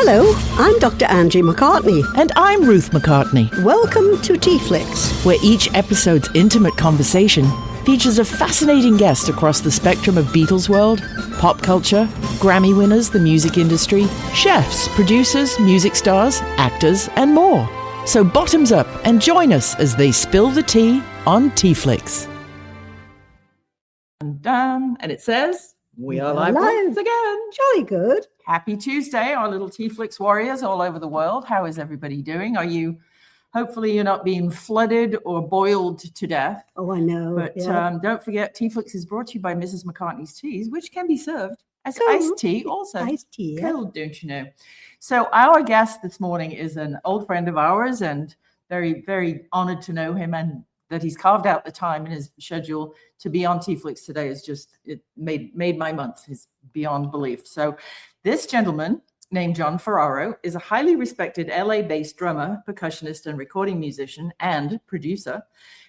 Hello, I'm Dr. Angie McCartney. And I'm Ruth McCartney. Welcome to TeaFlix, where each episode's intimate conversation features a fascinating guest across the spectrum of Beatles world, pop culture, Grammy winners, the music industry, chefs, producers, music stars, actors, and more. So bottoms up and join us as they spill the tea on TeaFlix. And it says, we are live once again. Jolly good. Happy Tuesday, our little TeaFlix warriors all over the world. How is everybody doing? Hopefully you're not being flooded or boiled to death. Oh, I know. But don't forget, TeaFlix is brought to you by Mrs. McCartney's Teas, which can be served as iced tea also. Iced tea, yeah. Cool, don't you know? So our guest this morning is an old friend of ours, and very, very honored to know him, and that he's carved out the time in his schedule to be on TeaFlix today it made my month. Is beyond belief. So this gentleman named John Ferraro is a highly respected LA-based drummer, percussionist, and recording musician and producer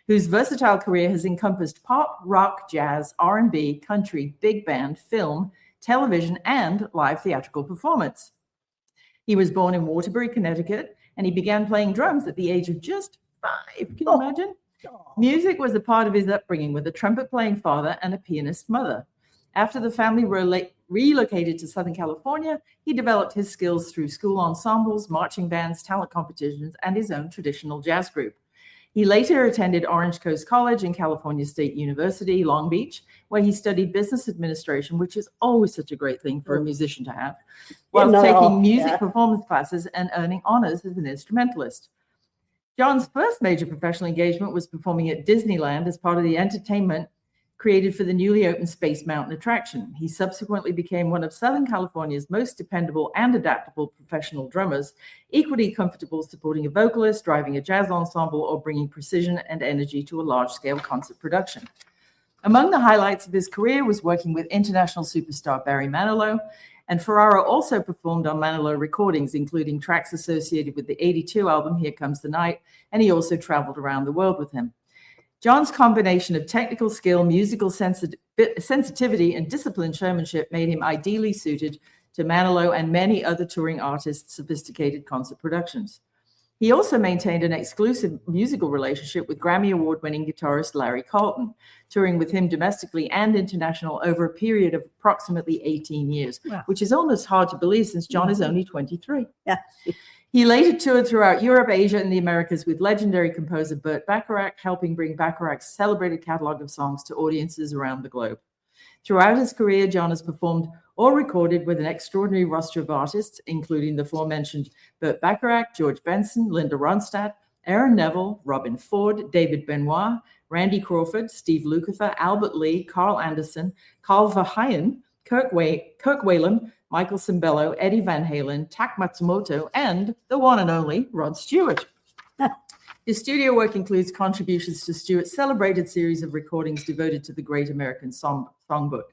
whose versatile career has encompassed pop, rock, jazz, R&B, country, big band, film, television, and live theatrical performance. He was born in Waterbury, Connecticut, and he began playing drums at the age of just 5. Can you imagine? Music was a part of his upbringing with a trumpet-playing father and a pianist mother. After the family relocated to Southern California, he developed his skills through school ensembles, marching bands, talent competitions, and his own traditional jazz group. He later attended Orange Coast College and California State University, Long Beach, where he studied business administration, which is always such a great thing for a musician to have, while taking music performance classes and earning honors as an instrumentalist. John's first major professional engagement was performing at Disneyland as part of the entertainment created for the newly opened Space Mountain attraction. He subsequently became one of Southern California's most dependable and adaptable professional drummers, equally comfortable supporting a vocalist, driving a jazz ensemble, or bringing precision and energy to a large-scale concert production. Among the highlights of his career was working with international superstar Barry Manilow, and Ferraro also performed on Manilow recordings, including tracks associated with the '82 album Here Comes the Night, and he also traveled around the world with him. John's combination of technical skill, musical sensitivity, and disciplined showmanship made him ideally suited to Manilow and many other touring artists' sophisticated concert productions. He also maintained an exclusive musical relationship with Grammy Award-winning guitarist Larry Carlton, touring with him domestically and international over a period of approximately 18 years, which is almost hard to believe since John is only 23. Yeah. He later toured throughout Europe, Asia, and the Americas with legendary composer Burt Bacharach, helping bring Bacharach's celebrated catalog of songs to audiences around the globe. Throughout his career, John has performed or recorded with an extraordinary roster of artists, including the aforementioned Burt Bacharach, George Benson, Linda Ronstadt, Aaron Neville, Robin Ford, David Benoit, Randy Crawford, Steve Lukather, Albert Lee, Carl Anderson, Carl Verheyen, Kirk Whalum, Michael Cimbello, Eddie Van Halen, Tak Matsumoto, and the one and only Rod Stewart. His studio work includes contributions to Stewart's celebrated series of recordings devoted to the Great American Songbook.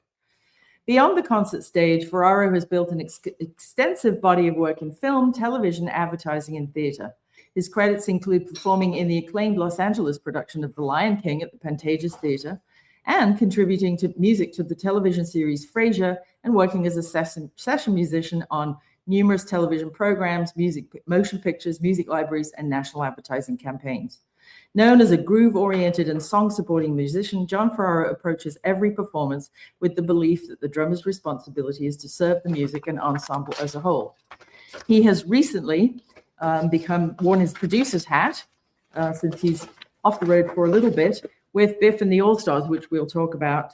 Beyond the concert stage, Ferraro has built an extensive body of work in film, television, advertising, and theater. His credits include performing in the acclaimed Los Angeles production of The Lion King at the Pantages Theater, and contributing to music to the television series Frasier, and working as a session musician on numerous television programs, motion pictures, music libraries, and national advertising campaigns. Known as a groove-oriented and song-supporting musician, John Ferraro approaches every performance with the belief that the drummer's responsibility is to serve the music and ensemble as a whole. He has recently worn his producer's hat since he's off the road for a little bit with Biff and the All-Stars, which we'll talk about,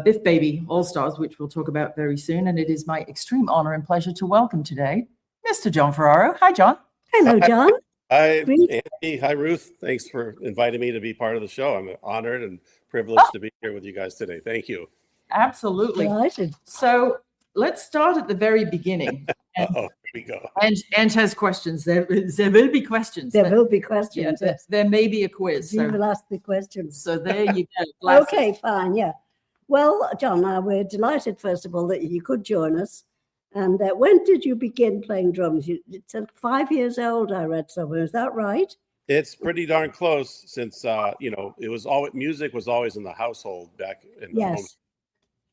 Biff Baby All-Stars, which we'll talk about very soon. And it is my extreme honor and pleasure to welcome today Mr. John Ferraro. Hi, John. Hello, John. Hi, Andy. Hi, Ruth. Thanks for inviting me to be part of the show. I'm honored and privileged to be here with you guys today. Thank you. Absolutely. Delighted. So let's start at the very beginning. Here we go. And has questions. There will be questions. There will be questions. Yeah, there may be a quiz. You will ask the questions. So there you go. Okay, fine. Yeah. Well, John, we're delighted, first of all, that you could join us. And when did you begin playing drums? It's 5 years old, I read somewhere. Is that right? It's pretty darn close since, it was always, music was always in the household back in the home,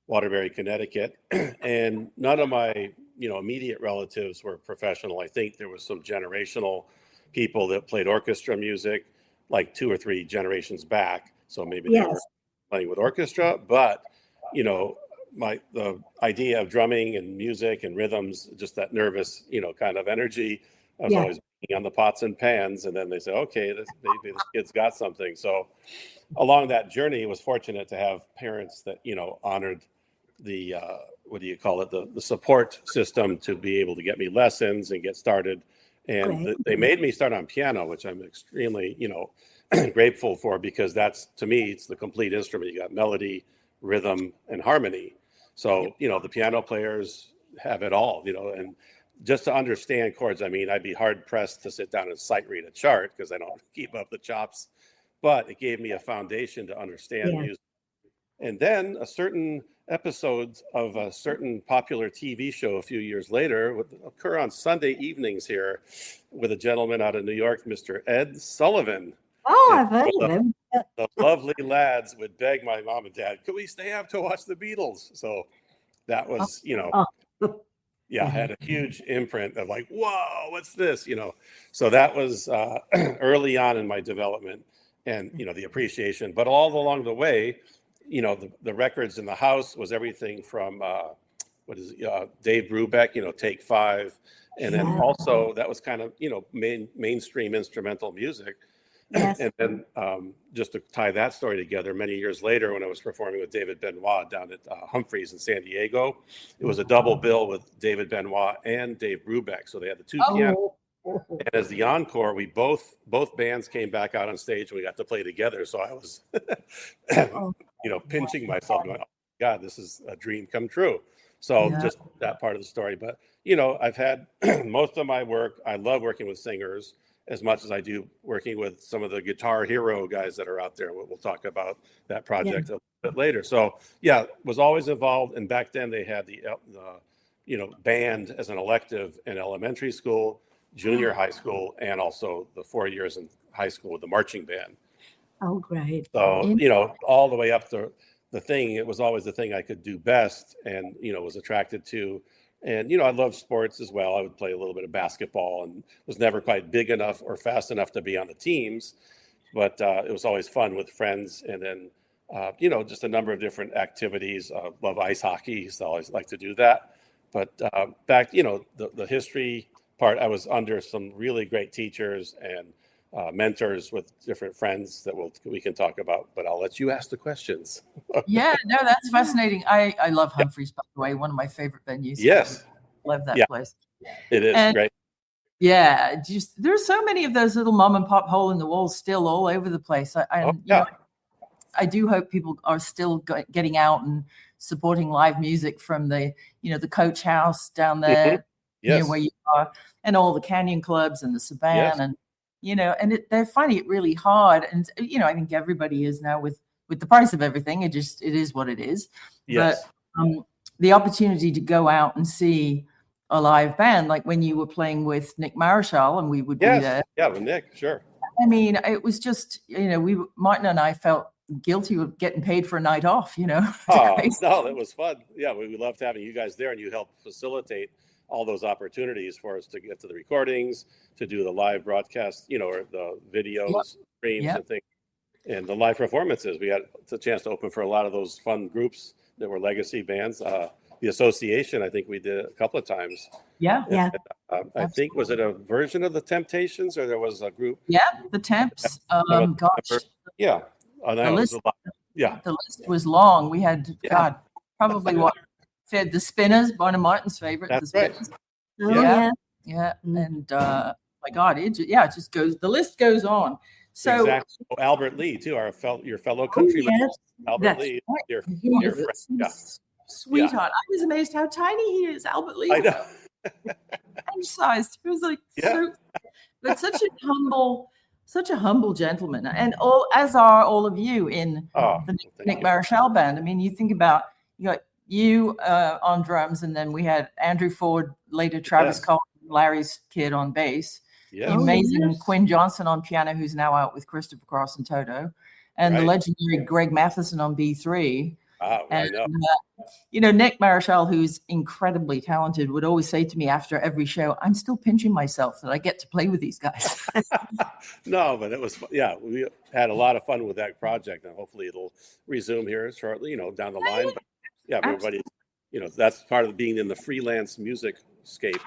Waterbury, Connecticut. And none of my immediate relatives were professional. I think there was some generational people that played orchestra music, like 2 or 3 generations back. So maybe they were playing with orchestra, but the idea of drumming and music and rhythms, just that nervous, kind of energy. I was always on the pots and pans, and then they say, okay, maybe this kid's got something. So along that journey, I was fortunate to have parents that, honored the, the support system to be able to get me lessons and get started. And they made me start on piano, which I'm extremely, grateful for, because that's, to me, it's the complete instrument. You got melody, rhythm, and harmony. So, the piano players have it all, and just to understand chords, I mean, I'd be hard pressed to sit down and sight read a chart because I don't keep up the chops, but it gave me a foundation to understand music. And then a certain episodes of a certain popular TV show a few years later would occur on Sunday evenings here with a gentleman out of New York, Mr. Ed Sullivan. Oh, I've heard of him. The lovely lads would beg my mom and dad, could we stay up to watch the Beatles? So that was, had a huge imprint of like, whoa, what's this? So that was early on in my development and, the appreciation. But all along the way, the records in the house was everything from, Dave Brubeck, Take 5. And then also that was kind of, mainstream instrumental music. Yes. And then just to tie that story together, many years later, when I was performing with David Benoit down at Humphreys in San Diego, it was a double bill with David Benoit and Dave Brubeck. So they had the 2 pianos. And as the encore, we both bands came back out on stage and we got to play together. So I was, pinching myself, going, oh my God, this is a dream come true. So just that part of the story. But, I've had most of my work. I love working with singers as much as I do working with some of the guitar hero guys that are out there. We'll talk about that project a little bit later. So was always involved. And back then they had the band as an elective in elementary school, junior high school, and also the 4 years in high school with the marching band. Oh, great. So, all the way up to the thing, it was always the thing I could do best and, was attracted to. And, I love sports as well. I would play a little bit of basketball and was never quite big enough or fast enough to be on the teams. But it was always fun with friends. And then, just a number of different activities. Love ice hockey. So I always like to do that. But back, the history part, I was under some really great teachers and mentors with different friends that we can talk about, but I'll let you ask the questions. That's fascinating. I love Humphreys, by the way, one of my favorite venues. Yes. Love that place. It is great. Yeah. There's so many of those little mom and pop hole in the walls still all over the place. I do hope people are still getting out and supporting live music from the Coach House down there, where you are, and all the Canyon clubs and the Saban and, they're finding it really hard. And, I think everybody is now with the price of everything. It is what it is. Yes. But the opportunity to go out and see a live band, like when you were playing with Nick Marischal and we would be there. Yeah, with Nick, sure. I mean, it was just, Martin and I felt guilty of getting paid for a night off, Oh, no, it was fun. Yeah, we loved having you guys there, and you helped facilitate all those opportunities for us to get to the recordings, to do the live broadcast, or the videos, streams and things, and the live performances. We had the chance to open for a lot of those fun groups that were legacy bands. The Association, I think we did a couple of times. And, I think, was it a version of the Temptations, or there was a group? Yeah, the Temps. Gosh. Yeah. The list was long. We had, probably said the Spinners, one of Martin's favorite. That's the right. And my God, it just goes. The list goes on. So exactly. Albert Lee too, your fellow countryman. Albert Lee, your friend. Sweetheart. I was amazed how tiny he is, Albert Lee. I know. Sized. It was like but such a humble gentleman, and as are all of you in the Nick Marischal band. I mean, you think about you on drums, and then we had Andrew Ford, later Travis Cole, Larry's kid on bass. The amazing Quinn Johnson on piano, who's now out with Christopher Cross and Toto, and the legendary Greg Matheson on B3. I And, know. Nick Marichal, who's incredibly talented, would always say to me after every show, I'm still pinching myself that I get to play with these guys. No, but it was, yeah, we had a lot of fun with that project, and hopefully it'll resume here shortly, down the line. But yeah, everybody, that's part of being in the freelance music scape,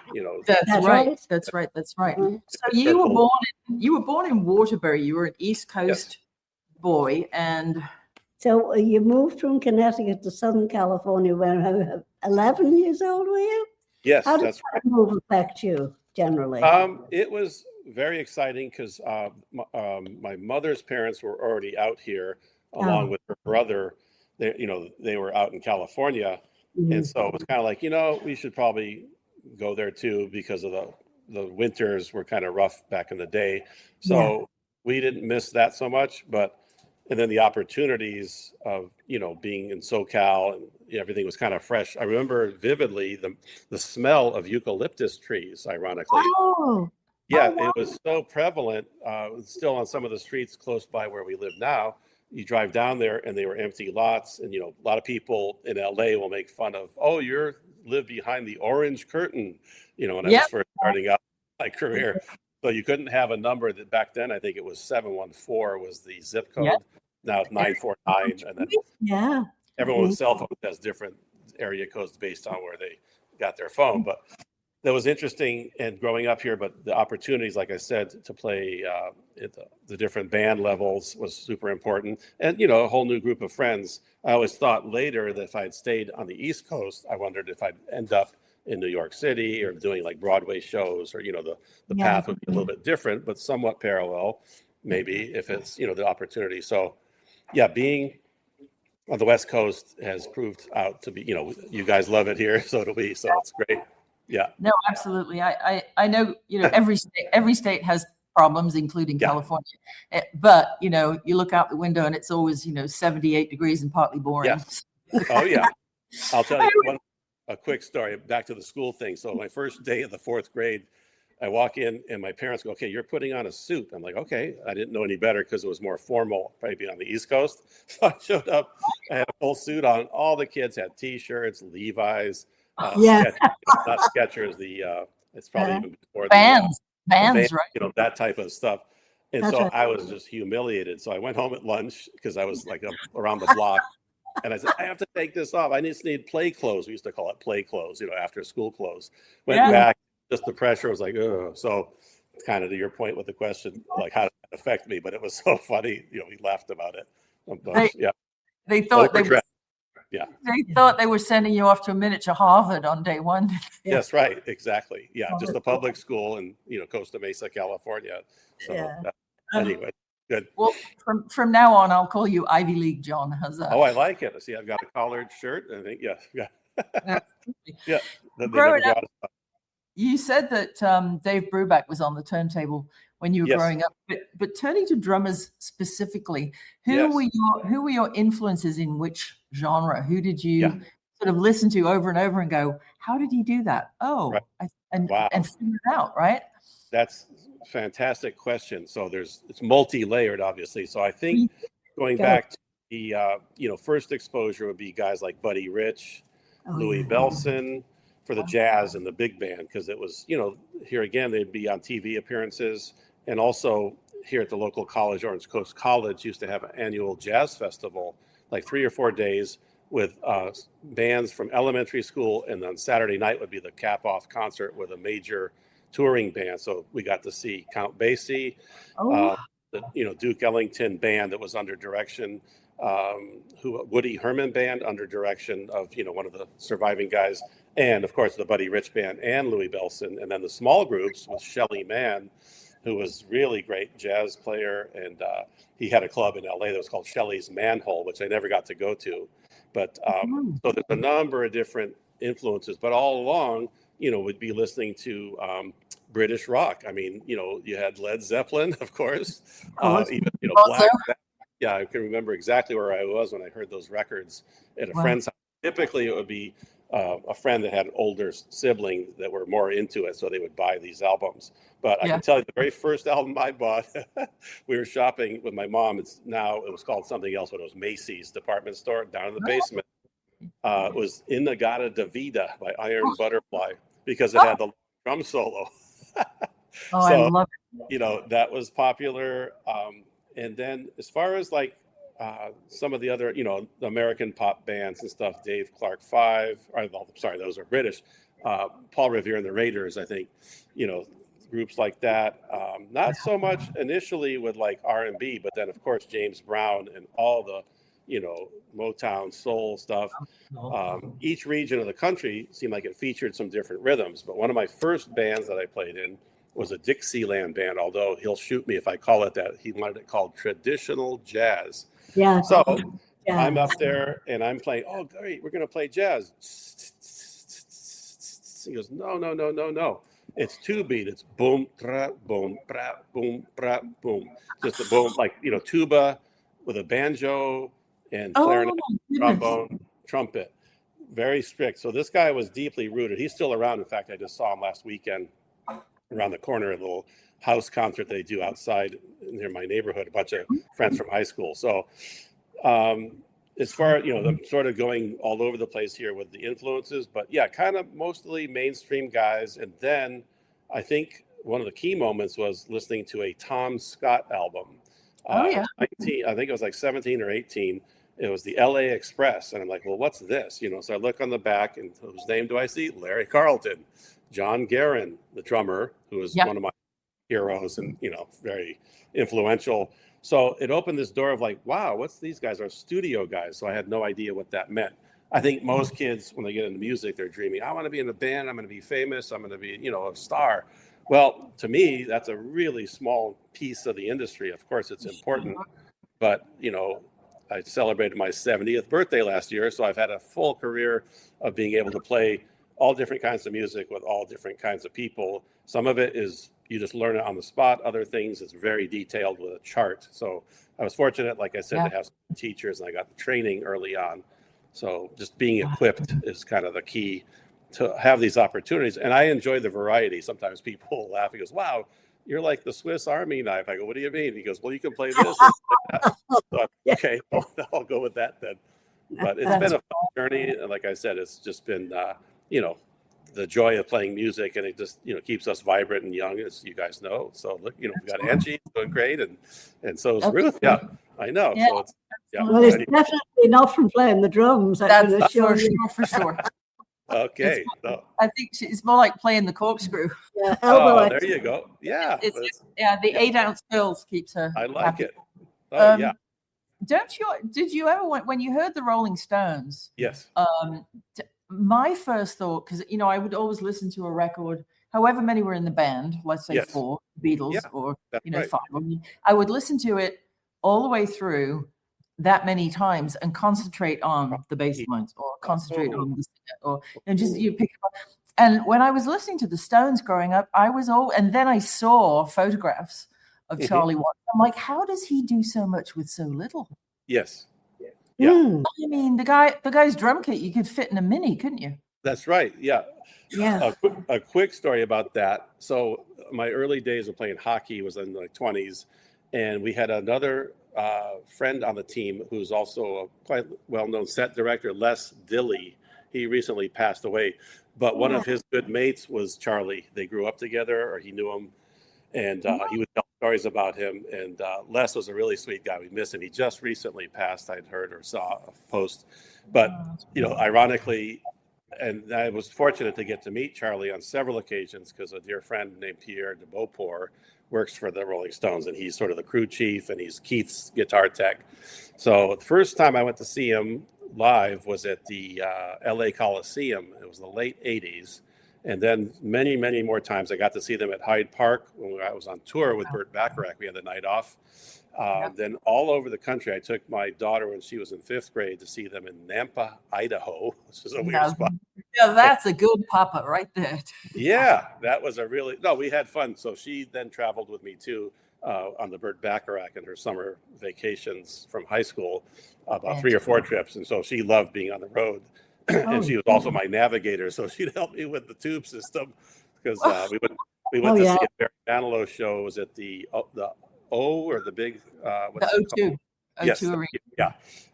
That's right. right. That's right. That's right. Mhm. So you were born in Waterbury. You were an East Coast boy, and So you moved from Connecticut to Southern California when you were 11 years old, were you? yes, How did that's that move affect you generally? It was very exciting because my mother's parents were already out here along with her brother. They were out in California, and so it was kind of like, we should probably go there too because of the winters were kind of rough back in the day. So we didn't miss that so much, and then the opportunities of being in SoCal and everything was kind of fresh. I remember vividly the smell of eucalyptus trees, ironically. Oh, Yeah, wow. it was so prevalent. Still on some of the streets close by where we live now. You drive down there and they were empty lots. And a lot of people in LA will make fun of, oh, you live behind the orange curtain. When I was first starting out my career. So you couldn't have a number that back then, I think it was 714 was the zip code. Now it's 949. And then everyone with cell phones has different area codes based on where they got their phone. But that was interesting and growing up here, but the opportunities, like I said, to play at the different band levels was super important. And, a whole new group of friends. I always thought later that if I'd stayed on the East Coast, I wondered if I'd end up in New York City or doing like Broadway shows or, the path would be a little bit different, but somewhat parallel, maybe if it's, the opportunity. So being on the West Coast has proved out to be, you guys love it here. So it'll be, so it's great. Yeah. No, absolutely. I know, every state has problems, including California. But, you look out the window and it's always, 78 degrees and partly boring. Yeah. Oh, yeah. I'll tell you a quick story back to the school thing. So my first day of the fourth grade, I walk in and my parents go, okay, you're putting on a suit. I'm like, okay. I didn't know any better because it was more formal, maybe on the East Coast. So I showed up, I had a full suit on. All the kids had T-shirts, Levi's. Skechers, not Skechers. It's probably even before bands, right? That type of stuff. And so I was just humiliated. So I went home at lunch because I was like around the block, and I said, I have to take this off. I just need play clothes. We used to call it play clothes, after school clothes. Went back, just the pressure was like, oh. So kind of to your point with the question, like how did that affect me? But it was so funny. We laughed about it. They thought they thought they were sending you off to a miniature Harvard on day one. Yes, right. Exactly. Yeah. Just a public school in, Costa Mesa, California. So anyway, good. Well, from now on, I'll call you Ivy League John. How's that? Oh, I like it. See, I've got a collared shirt. I think, yeah. Growing up, you said that Dave Brubeck was on the turntable when you were growing up, but turning to drummers specifically, who were your influences in which genre? Who did you sort of listen to over and over and go, how did he do that? Oh, right. and figure it out, right? That's a fantastic question. So it's multi-layered, obviously. So I think going back to the first exposure would be guys like Buddy Rich, Louis Bellson for the jazz and the big band, because it was, here again, they'd be on TV appearances. And also here at the local college, Orange Coast College used to have an annual jazz festival, like 3 or 4 days with bands from elementary school. And then Saturday night would be the cap-off concert with a major touring band. So we got to see Count Basie, the Duke Ellington band that was under direction, Woody Herman band under direction of one of the surviving guys, and of course the Buddy Rich band and Louis Bellson. And then the small groups with Shelly Mann, who was really great jazz player, and he had a club in LA that was called Shelly's Manhole, which I never got to go to. But so there's a number of different influences, but all along, would be listening to British rock. I mean, you had Led Zeppelin, of course, even Black. I can remember exactly where I was when I heard those records at a friend's house. Typically, it would be a friend that had an older sibling that were more into it, so they would buy these albums. But I can tell you, the very first album I bought, we were shopping with my mom. It was called something else, but it was Macy's department store down in the basement. It was In-A-Gadda Da Vida by Iron Butterfly, because it had the drum solo. So, I love it. That was popular. And then as far as like some of the other, the American pop bands and stuff, Dave Clark 5, those are British. Paul Revere and the Raiders, I think, groups like that. Not so much initially with like R&B, but then of course James Brown and all the, Motown soul stuff. Each region of the country seemed like it featured some different rhythms. But one of my first bands that I played in was a Dixieland band, although he'll shoot me if I call it that. He wanted it called traditional jazz. Yeah. So I'm up there and I'm playing, oh, great, we're going to play jazz. He goes, no. It's 2-beat. It's boom, tra, boom, pra, boom, pra, boom. Just a boom, like, tuba with a banjo and clarinet, trombone, trumpet. Very strict. So this guy was deeply rooted. He's still around. In fact, I just saw him last weekend around the corner, a little house concert they do outside near my neighborhood, a bunch of friends from high school. So as far as, I'm sort of going all over the place here with the influences, but yeah, kind of mostly mainstream guys. And then I think one of the key moments was listening to a Tom Scott album. I think it was like 17 or 18. It was the LA Express. And I'm like, well, what's this? So I look on the back, and whose name do I see? Larry Carlton. John Guerin, the drummer, who was one of my heroes and, very influential. So it opened this door of like, wow, what's these guys? Are studio guys. So I had no idea what that meant. I think most kids, when they get into music, they're dreaming, I want to be in a band. I'm going to be famous. I'm going to be, a star. Well, to me, that's a really small piece of the industry. Of course, it's important. But, I celebrated my 70th birthday last year. So I've had a full career of being able to play all different kinds of music with all different kinds of people. Some of it is you just learn it on the spot. Other things, it's very detailed with a chart. So I was fortunate, like I said, to have some teachers, and I got the training early on. So just being equipped is kind of the key to have these opportunities. And I enjoy the variety. Sometimes people laugh. He goes, wow, you're like the Swiss Army knife. I go, what do you mean? He goes, well, you can play this. So, okay, I'll go with that then. But it's been a fun journey. And like I said, it's just been, the joy of playing music, and it just, keeps us vibrant and young, as you guys know. So, look, we've got Angie doing great, and so is Ruth. Yeah, I know. Yeah. So it's, well, it's definitely not from playing the drums. That's for sure. Okay. I think it's more like playing the corkscrew. Yeah, there you go. Yeah. The 8-ounce fills keeps her. I like happy. It. Oh, yeah. Did you ever, when you heard the Rolling Stones? Yes. My first thought, because I would always listen to a record, however many were in the band, let's say 4 Beatles, or 5. I would listen to it all the way through that many times and concentrate on the bass lines, or concentrate on the, and just you pick up. And when I was listening to the Stones growing up, and then I saw photographs of Charlie Watts. I'm like, how does he do so much with so little? Yes. Yeah. I mean, the guy's drum kit you could fit in a Mini, couldn't you? That's right. Yeah. Yeah. A quick story about that. So my early days of playing hockey was in the 20s, and we had another friend on the team who's also a quite well-known set director, Les Dilley. He recently passed away, but one of his good mates was Charlie. They grew up together, or he knew him, and he would tell stories about him. And Les was a really sweet guy. We miss him. He just recently passed. I'd heard or saw a post, but ironically, and I was fortunate to get to meet Charlie on several occasions, because a dear friend named Pierre de Beauport works for the Rolling Stones, and he's sort of the crew chief, and he's Keith's guitar tech. So the first time I went to see him live was at the LA Coliseum. It was the late 80s. And then many, many more times I got to see them at Hyde Park when I was on tour with Burt Bacharach. We had the night off. Then all over the country, I took my daughter when she was in 5th grade to see them in Nampa, Idaho, which is a weird spot. Yeah, that's a good papa right there. Yeah, that was we had fun. So she then traveled with me too on the Burt Bacharach and her summer vacations from high school, about 3 or 4 trips. And so she loved being on the road. and she was also my navigator, so she'd help me with the tube system because we went to see a Barry Manilow show. Was at the O or the big what's the it called? O2 Yes, Arena. yeah.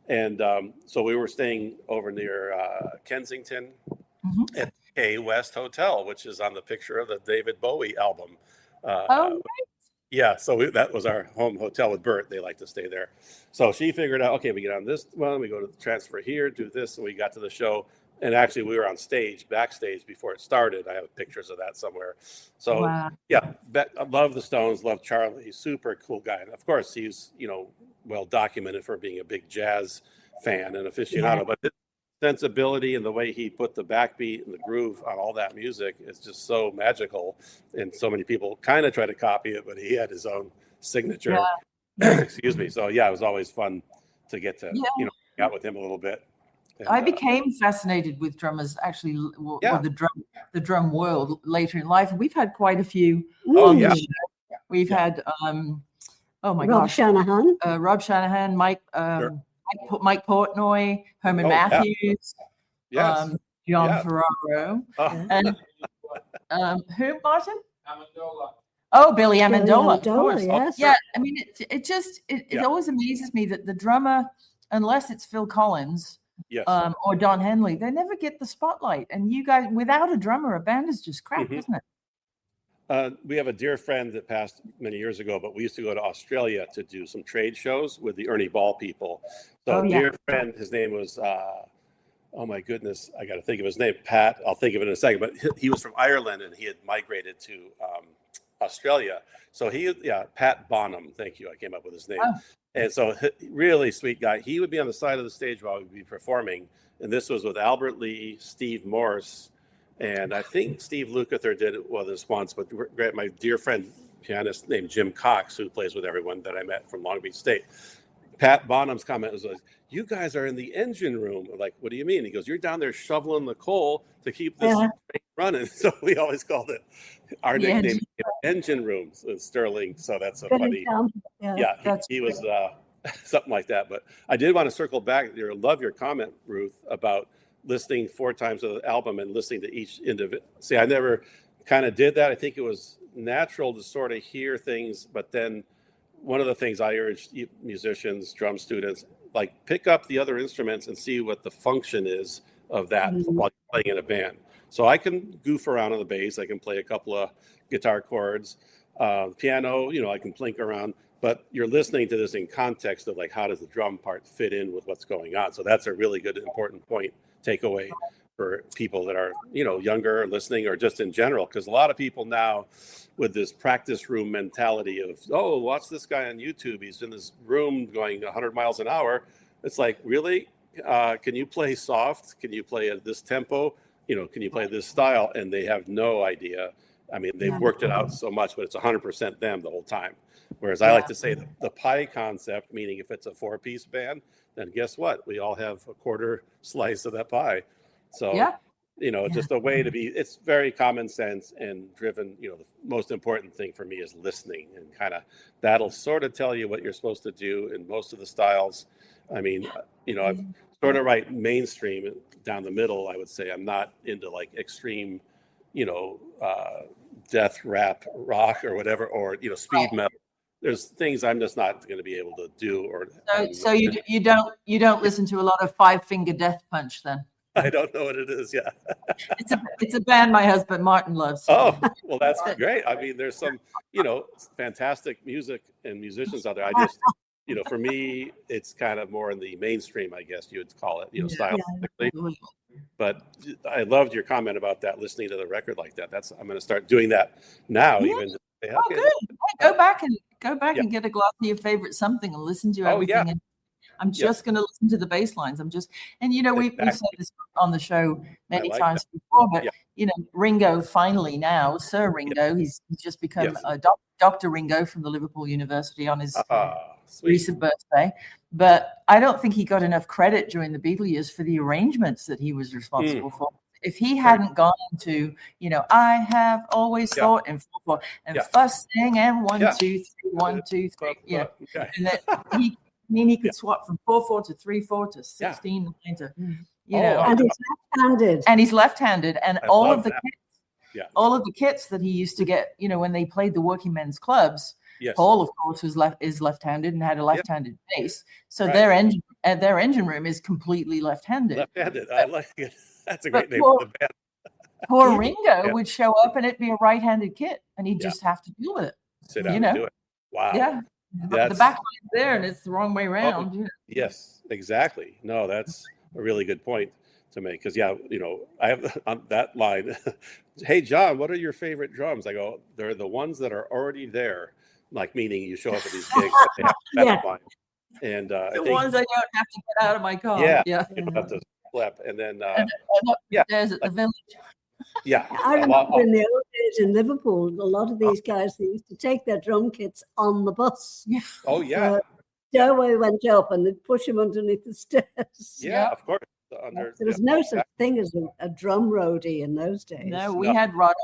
And so we were staying over near Kensington at K West Hotel, which is on the picture of the David Bowie album. Right. Yeah, so that was our home hotel with Bert. They like to stay there. So she figured out, okay, we get on this one, we go to the transfer here, do this, and we got to the show. And actually, we were on stage, backstage before it started. I have pictures of that somewhere. So, yeah, I love the Stones, love Charlie, super cool guy. And of course, he's, well documented for being a big jazz fan and aficionado. But the sensibility and the way he put the backbeat and the groove on all that music is just so magical. And so many people kind of try to copy it, but he had his own signature. Excuse me. So, yeah, it was always fun to get to, hang out with him a little bit. And, I became fascinated with drummers, actually, or the drum world later in life. We've had quite a few on the show. We've had, Rob Shanahan, Mike Portnoy, Herman Matthews, John Ferraro, and who, Martin? Amendola. Oh, Billy Amendola, of course. Yes. Yeah, I mean, it always amazes me that the drummer, unless it's Phil Collins, or Don Henley, they never get the spotlight. And you guys, without a drummer, a band is just crap, isn't it? We have a dear friend that passed many years ago, but we used to go to Australia to do some trade shows with the Ernie Ball people. So dear friend, his name was, oh my goodness, I got to think of his name, Pat. I'll think of it in a second, but he was from Ireland and he had migrated to Australia. So Pat Bonham, thank you. I came up with his name. And so really sweet guy. He would be on the side of the stage while we'd be performing. And this was with Albert Lee, Steve Morse, and I think Steve Lukather did it with us once, but my dear friend, pianist named Jim Cox, who plays with everyone that I met from Long Beach State. Pat Bonham's comment was like, "You guys are in the engine room." I'm like, "What do you mean?" He goes, "You're down there shoveling the coal to keep this train running." So we always called it our nickname, engine rooms in Sterling. So that's a funny. He was something like that. But I did want to circle back. Love your comment, Ruth, about listening 4 times to the album and listening to each individual. See, I never kind of did that. I think it was natural to sort of hear things, but then one of the things I urge musicians, drum students, like pick up the other instruments and see what the function is of that while you're playing in a band. So I can goof around on the bass. I can play a couple of guitar chords, piano, I can plink around, but you're listening to this in context of like, how does the drum part fit in with what's going on? So that's a really good, important point, takeaway for people that are, younger listening or just in general. Because a lot of people now with this practice room mentality of, oh, watch this guy on YouTube. He's in this room going 100 miles an hour. It's like, really? Can you play soft? Can you play at this tempo? Can you play this style? And they have no idea. I mean, they've worked it out so much, but it's 100% them the whole time. Whereas I like to say the pie concept, meaning if it's a 4-piece band, then guess what? We all have a quarter slice of that pie. So, just a way to be, it's very common sense and driven. The most important thing for me is listening, and kind of that'll sort of tell you what you're supposed to do in most of the styles. I mean, I'm sort of right mainstream down the middle. I would say I'm not into like extreme, death rap rock or whatever, or, speed metal. There's things I'm just not going to be able to do. So you don't listen to a lot of 5-Finger Death Punch then? I don't know what it is. Yeah, it's a band my husband Martin loves. Oh, well, that's great. I mean, there's some fantastic music and musicians out there. I just for me, it's kind of more in the mainstream, I guess you would call it, stylistically. But I loved your comment about that. Listening to the record like that. I'm going to start doing that now. Even. To say, okay, good. Go back and get a glass of your favorite something and listen to everything. And I'm just going to listen to the bass lines. We've said this on the show many times before, but Ringo finally now, Sir Ringo, he's just become Dr. Ringo from the Liverpool University on his recent birthday. But I don't think he got enough credit during the Beatle years for the arrangements that he was responsible for. If he hadn't gone into, I have always thought in 4/4 and first thing and 1 2 3 1 2 3, and that he could swap from 4/4 to 3/4 to 16 to you know, and he's left-handed. And he's left-handed, and I all love of the that. kits, Yeah. all of the kits that he used to get, you know, when they played the working men's clubs. Yes. Paul, of course, is left-handed and had a left-handed bass, so Right. their engine room is completely left-handed. Left-handed. I like it. That's a great name Poor, for the band. poor Ringo Yeah. would show up and it'd be a right-handed kit, and he'd just have to deal with it. Sit down you know? and do it. Wow. Yeah, the That's- back line's there, and it's the wrong way around. you know? Yes, exactly. No, that's a really good point to make. Because yeah, you know, I have on that line. Hey, John, what are your favorite drums? I go, they're the ones that are already there. Like meaning you show up at these gigs. They have that line. And I The think ones I don't have to get out of my car. yeah, yeah. you don't have to flip. And then And up yeah, there's at the village. yeah, I remember in the old days in Liverpool, a lot of these guys, they used to take their drum kits on the bus. oh yeah, Stairway went up and they'd push them underneath the stairs. yeah, of course. There was no such thing as a drum roadie in those days. No, we had Rod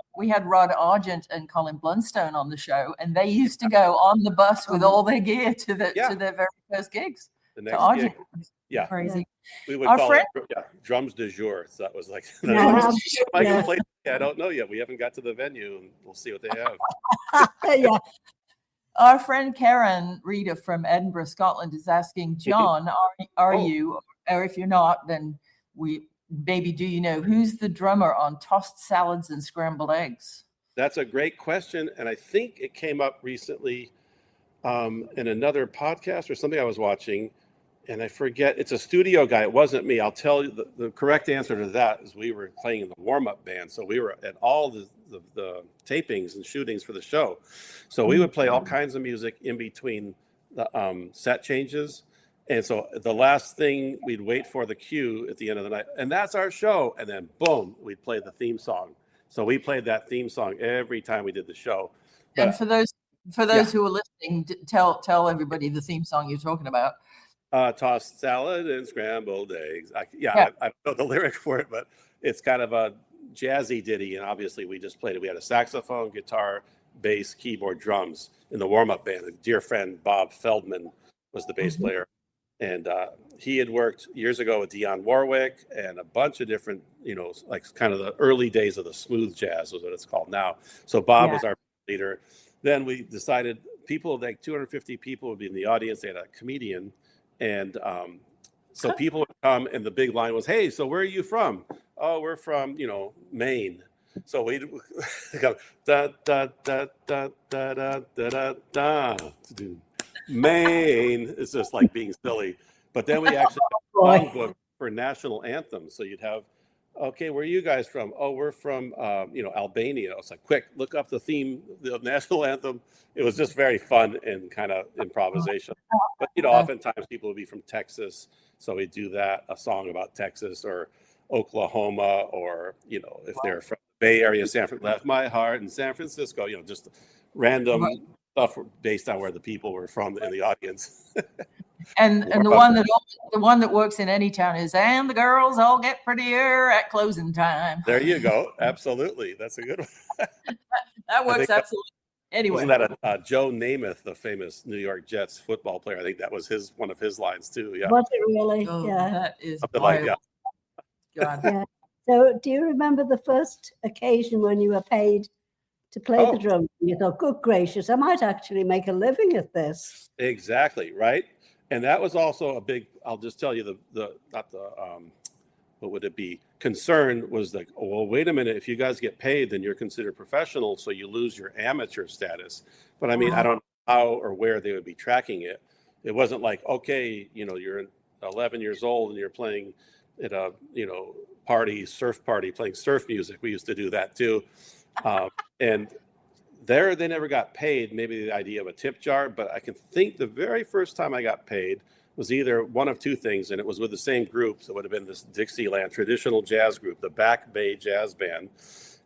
Argent and Colin Blunstone on the show, and they used to go on the bus with all their gear to their very first gigs. The To next Argent. gig. Yeah. Crazy. We would Our call friend- it drums du jour. So that was like, Yeah, am I gonna yeah. play? I don't know yet. We haven't got to the venue, and we'll see what they have. Yeah. Our friend Karen Rita from Edinburgh, Scotland, is asking, John, are you, or if you're not, then maybe do you know who's the drummer on Tossed Salads and Scrambled Eggs? That's a great question, and I think it came up recently in another podcast or something I was watching, and I forget. It's a studio guy. It wasn't me. I'll tell you the correct answer to that is we were playing in the warm-up band, so we were at all the tapings and shootings for the show. So we would play all kinds of music in between the set changes. And so the last thing we'd wait for the cue at the end of the night, and that's our show. And then boom, we'd play the theme song. So we played that theme song every time we did the show. But, And for those who are listening, tell everybody the theme song you're talking about. Tossed salad and scrambled eggs. I don't know the lyric for it, but it's kind of a jazzy ditty. And obviously we just played it. We had a saxophone, guitar, bass, keyboard, drums in the warm-up band. A dear friend, Bob Feldman, was the bass player. And he had worked years ago with Dionne Warwick and a bunch of different, like kind of the early days of the smooth jazz was what it's called now. So Bob was our leader. Then we decided people, like 250 people would be in the audience. They had a comedian. And so people would come and the big line was, hey, so where are you from? Oh, we're from, Maine. So we'd go, da, da, da, da, da, da, da, da, da. Maine. It's just like being silly. But then we actually had a song book for national anthems. So you'd have, okay, where are you guys from? Oh, we're from, Albania. It's like, quick, look up the theme, the national anthem. It was just very fun and kind of improvisation. But, oftentimes people would be from Texas. So we do that, a song about Texas or Oklahoma, or, if they're from the Bay Area, left my heart in San Francisco, just random stuff based on where the people were from in the audience. And the one that works in any town is, and the girls all get prettier at closing time. There you go. Absolutely. That's a good one. That works absolutely. Anyway. Wasn't that Joe Namath, the famous New York Jets football player? I think that was one of his lines too. Yeah. Was it really? Oh, yeah. That is Something like that. God. Yeah. So do you remember the first occasion when you were paid to play the drums? You thought, good gracious, I might actually make a living at this. Exactly. Right. And that was also a big, I'll just tell you what would it be? Concern was like, oh, well, wait a minute. If you guys get paid, then you're considered professional. So you lose your amateur status. But I mean, I don't know how or where they would be tracking it. It wasn't like, okay, you're 11 years old and you're playing at a, surf party, playing surf music. We used to do that too. And there, they never got paid, maybe the idea of a tip jar, but I can think the very first time I got paid was either one of two things, and it was with the same group. So it would have been this Dixieland traditional jazz group, the Back Bay Jazz Band.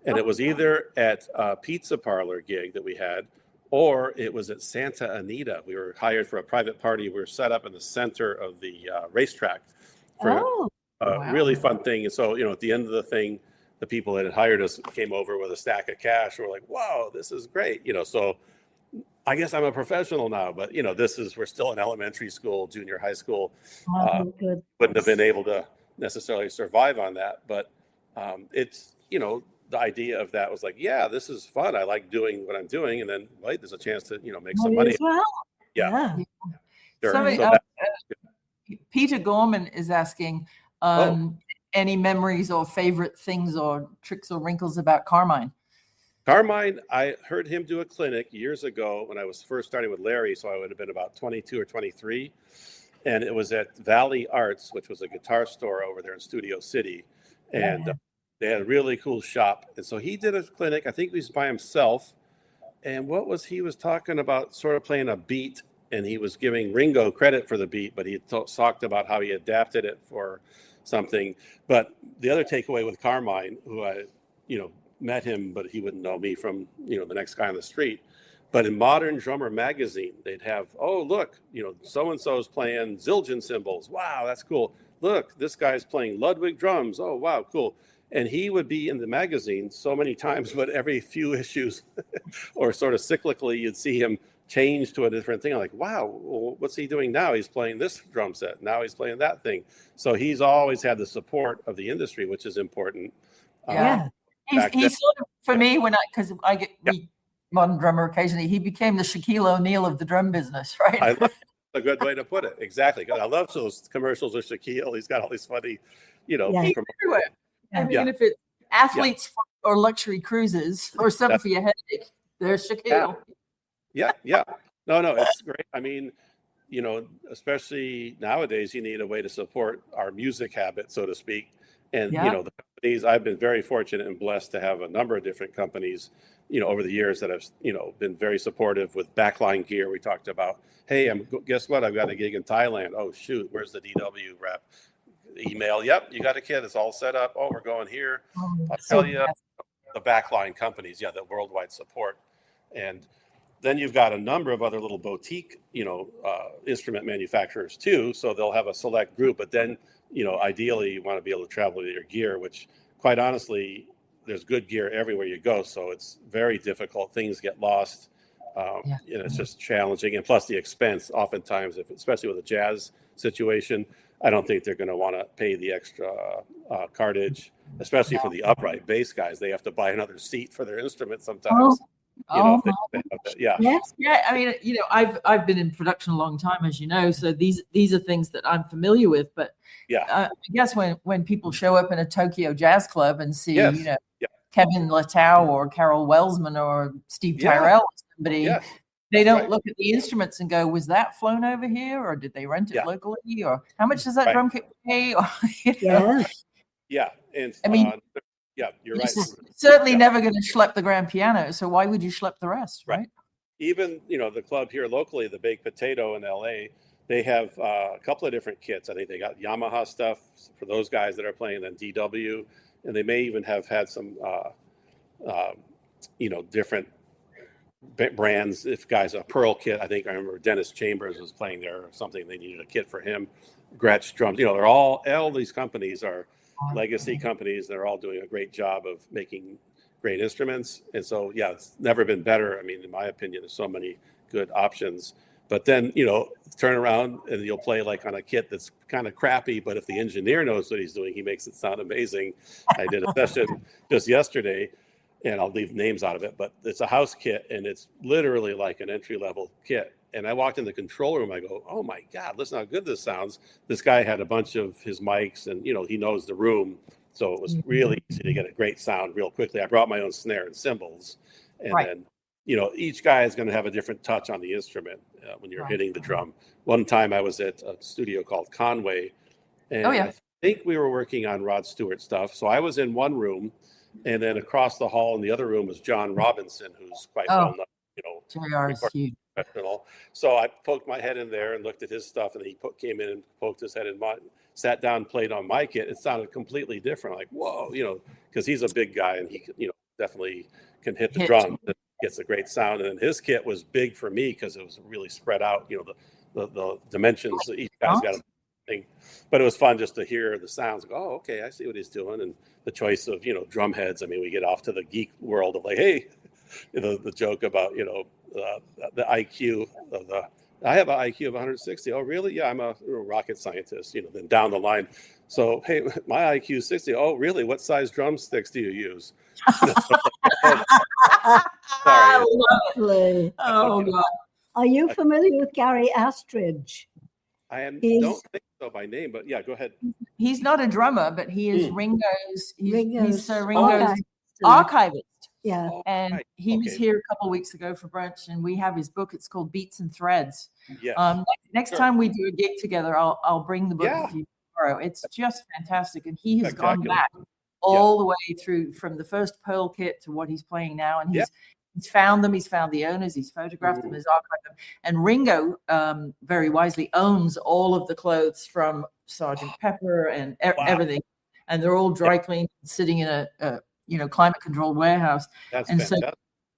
And it was either at a pizza parlor gig that we had, or it was at Santa Anita. We were hired for a private party. We were set up in the center of the racetrack for a really fun thing. And so, at the end of the thing, the people that had hired us came over with a stack of cash. We're like, wow, this is great. So I guess I'm a professional now, but we're still in elementary school, junior high school. Wouldn't have been able to necessarily survive on that. But it's, the idea of that was like, yeah, this is fun. I like doing what I'm doing. And then, wait, there's a chance to, make some money. Well. Yeah. Sure. Somebody, So Peter Gorman is asking, any memories or favorite things or tricks or wrinkles about Carmine? Carmine, I heard him do a clinic years ago when I was first starting with Larry. So I would have been about 22 or 23. And it was at Valley Arts, which was a guitar store over there in Studio City. And they had a really cool shop. And so he did a clinic. I think he was by himself. And he was talking about sort of playing a beat. And he was giving Ringo credit for the beat, but he talked about how he adapted it for something. But the other takeaway with Carmine, who I, met him, but he wouldn't know me from, the next guy on the street. But in Modern Drummer magazine, they'd have, look, so-and-so is playing Zildjian cymbals. Wow, that's cool. Look, this guy's playing Ludwig drums. Oh, wow, cool. And he would be in the magazine so many times, but every few issues or sort of cyclically, you'd see him change to a different thing. I'm like, wow, well, what's he doing now? He's playing this drum set. Now he's playing that thing. So he's always had the support of the industry, which is important. He's sort of, for me, because I get Modern Drummer occasionally, he became the Shaquille O'Neal of the drum business, right? I love a good way to put it. Exactly. I love those commercials with Shaquille. He's got all these funny, he's everywhere. I mean, if it's athletes or luxury cruises or something for your headache, there's Shaquille. Yeah. No, it's great. I mean, especially nowadays, you need a way to support our music habit, so to speak. And, the companies, I've been very fortunate and blessed to have a number of different companies, over the years that have, been very supportive with backline gear. We talked about, hey, guess what? I've got a gig in Thailand. Oh, shoot, where's the DW rep? Email, yep, you got a kit. It's all set up. Oh, we're going here. I'll tell you, the backline companies, the worldwide support. And then you've got a number of other little boutique, instrument manufacturers too. So they'll have a select group, but then, ideally you want to be able to travel with your gear, which quite honestly, there's good gear everywhere you go. So it's very difficult. Things get lost. It's just challenging. And plus the expense, oftentimes, especially with a jazz situation, I don't think they're going to want to pay the extra cartage, especially for the upright bass guys. They have to buy another seat for their instrument sometimes. Yes. I mean, I've been in production a long time, as you know, so these are things that I'm familiar with. But I guess when people show up in a Tokyo jazz club and see, Kevin Latow or Carol Welsman or Steve Tyrell or somebody, they don't look at the instruments and go, was that flown over here, or did they rent it locally, or how much does that drum kit pay? Or, and I mean, you're right. Certainly never going to schlep the grand piano. So why would you schlep the rest, right? Even, the club here locally, the Baked Potato in LA, they have a couple of different kits. I think they got Yamaha stuff for those guys that are playing, then DW, and they may even have had some, different brands. If guys, a Pearl kit, I think I remember Dennis Chambers was playing there or something. They needed a kit for him. Gretsch drums, they're all these companies are legacy companies. They're all doing a great job of making great instruments. And so, it's never been better. I mean, in my opinion, there's so many good options. But then, turn around and you'll play like on a kit that's kind of crappy, but if the engineer knows what he's doing, he makes it sound amazing. I did a session just yesterday, and I'll leave names out of it, but it's a house kit, and it's literally like an entry-level kit. And I walked in the control room, I go, oh my God, listen how good this sounds. This guy had a bunch of his mics, and, he knows the room. So it was really easy to get a great sound real quickly. I brought my own snare and cymbals. And then, each guy is going to have a different touch on the instrument when you're hitting the drum. One time I was at a studio called Conway, and I think we were working on Rod Stewart stuff. So I was in one room, and then across the hall in the other room was John Robinson, who's quite well known, JR is huge. Professional. So I poked my head in there and looked at his stuff, and he came in and poked his head in mine, sat down, played on my kit. It sounded completely different. Like, whoa, because he's a big guy and he, definitely can hit the drum. It gets a great sound. And his kit was big for me because it was really spread out. The dimensions. Each guy's got a thing, but it was fun just to hear the sounds. Like, oh, okay, I see what he's doing, and the choice of drum heads. I mean, we get off to the geek world of like, hey, the joke about the IQ of I have an IQ of 160. Oh, really? Yeah, I'm a rocket scientist. Then down the line. So, hey, my IQ is 60. Oh, really? What size drumsticks do you use? Sorry. Lovely. Oh, God. Are you familiar with Gary Astridge? Don't think so by name, but yeah, go ahead. He's not a drummer, but he is Ringo's. He's Sir Ringo's archivist. Yeah. And he was here a couple of weeks ago for brunch, and we have his book. It's called Beats and Threads. Yes. Next time we do a gig together, I'll bring the book with you tomorrow. It's just fantastic, and he has gone back all the way through from the first Pearl kit to what he's playing now, and he's found them. He's found the owners. He's photographed them. He's archived them. And Ringo, very wisely, owns all of the clothes from Sgt. Pepper and everything, and they're all dry cleaned, sitting in a climate controlled warehouse. That's and fantastic. So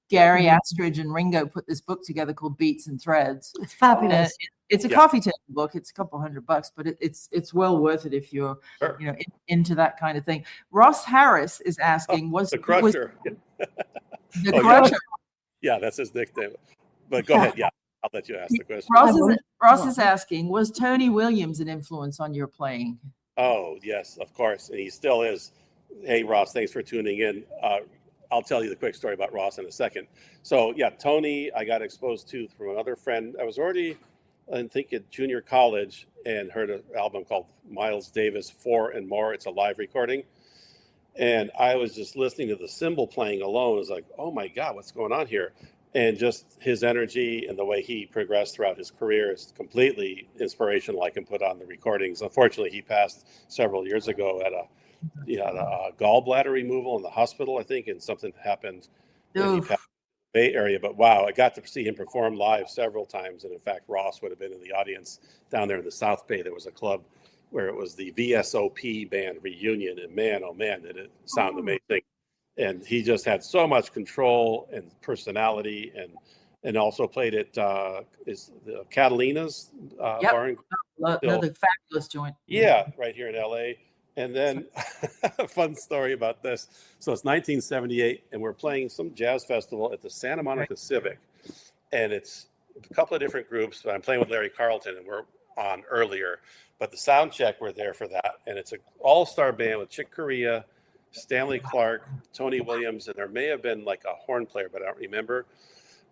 Gary Astridge and Ringo put this book together called Beats and Threads. It's fabulous. It's a coffee table book. It's a couple $100, but it's well worth it if you're into that kind of thing. Ross Harris is asking, was the Crusher? The Crusher. Yeah, that's his nickname. But go ahead. Yeah, I'll let you ask the question. Ross is asking, was Tony Williams an influence on your playing? Oh, yes, of course. And he still is. Hey, Ross, thanks for tuning in. I'll tell you the quick story about Ross in a second. So, yeah, Tony, I got exposed to from another friend. I was already, I think, at junior college and heard an album called Miles Davis 4 and More. It's a live recording. And I was just listening to the cymbal playing alone. I was like, oh, my God, what's going on here? And just his energy and the way he progressed throughout his career is completely inspirational. I can put on the recordings. Unfortunately, he passed several years ago at a gallbladder removal in the hospital, I think, and something happened in the Bay Area. But wow, I got to see him perform live several times. And in fact, Ross would have been in the audience down there in the South Bay. There was a club where it was the VSOP band reunion. And man, oh man, did it sound amazing. And he just had so much control and personality, and also played at is the Catalina's bar. Another fabulous joint. Yeah, right here in LA. And then a fun story about this. So it's 1978, and we're playing some jazz festival at the Santa Monica Civic. And it's a couple of different groups. I'm playing with Larry Carlton, and we're on earlier. But the sound check, we're there for that. And it's an all-star band with Chick Corea, Stanley Clark, Tony Williams, and there may have been like a horn player, but I don't remember.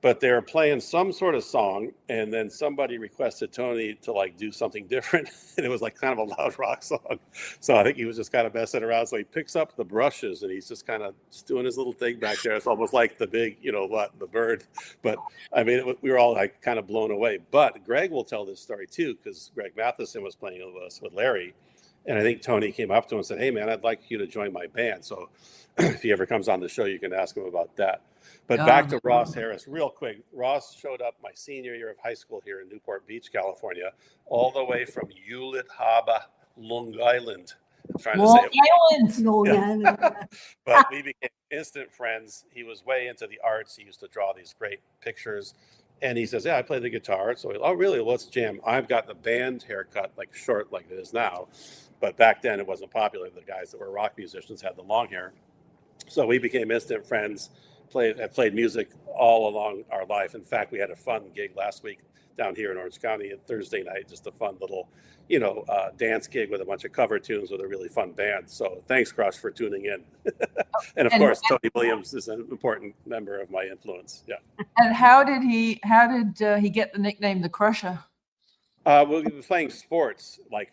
But they were playing some sort of song, and then somebody requested Tony to like do something different, and it was like kind of a loud rock song. So I think he was just kind of messing around. So he picks up the brushes, and he's just kind of doing his little thing back there. It's almost like the big, the bird. But I mean, we were all like kind of blown away. But Greg will tell this story too, because Greg Matheson was playing with us with Larry, and I think Tony came up to him and said, "Hey man, I'd like you to join my band." So if he ever comes on the show, you can ask him about that. But back to Ross Harris, real quick. Ross showed up my senior year of high school here in Newport Beach, California, all the way from Hewlett Harbor, Long Island. I'm trying to say it. Long Island. But we became instant friends. He was way into the arts. He used to draw these great pictures. And he says, "Yeah, I play the guitar." So, "Oh, really? Let's jam." I've got the band haircut, like short like it is now. But back then it wasn't popular. The guys that were rock musicians had the long hair. So we became instant friends. Played music all along our life. In fact, we had a fun gig last week down here in Orange County on Thursday night, just a fun little, dance gig with a bunch of cover tunes with a really fun band. So thanks, Crush, for tuning in. And of course, Tony Williams is an important member of my influence. Yeah. And how did he get the nickname the Crusher? We were playing sports, like,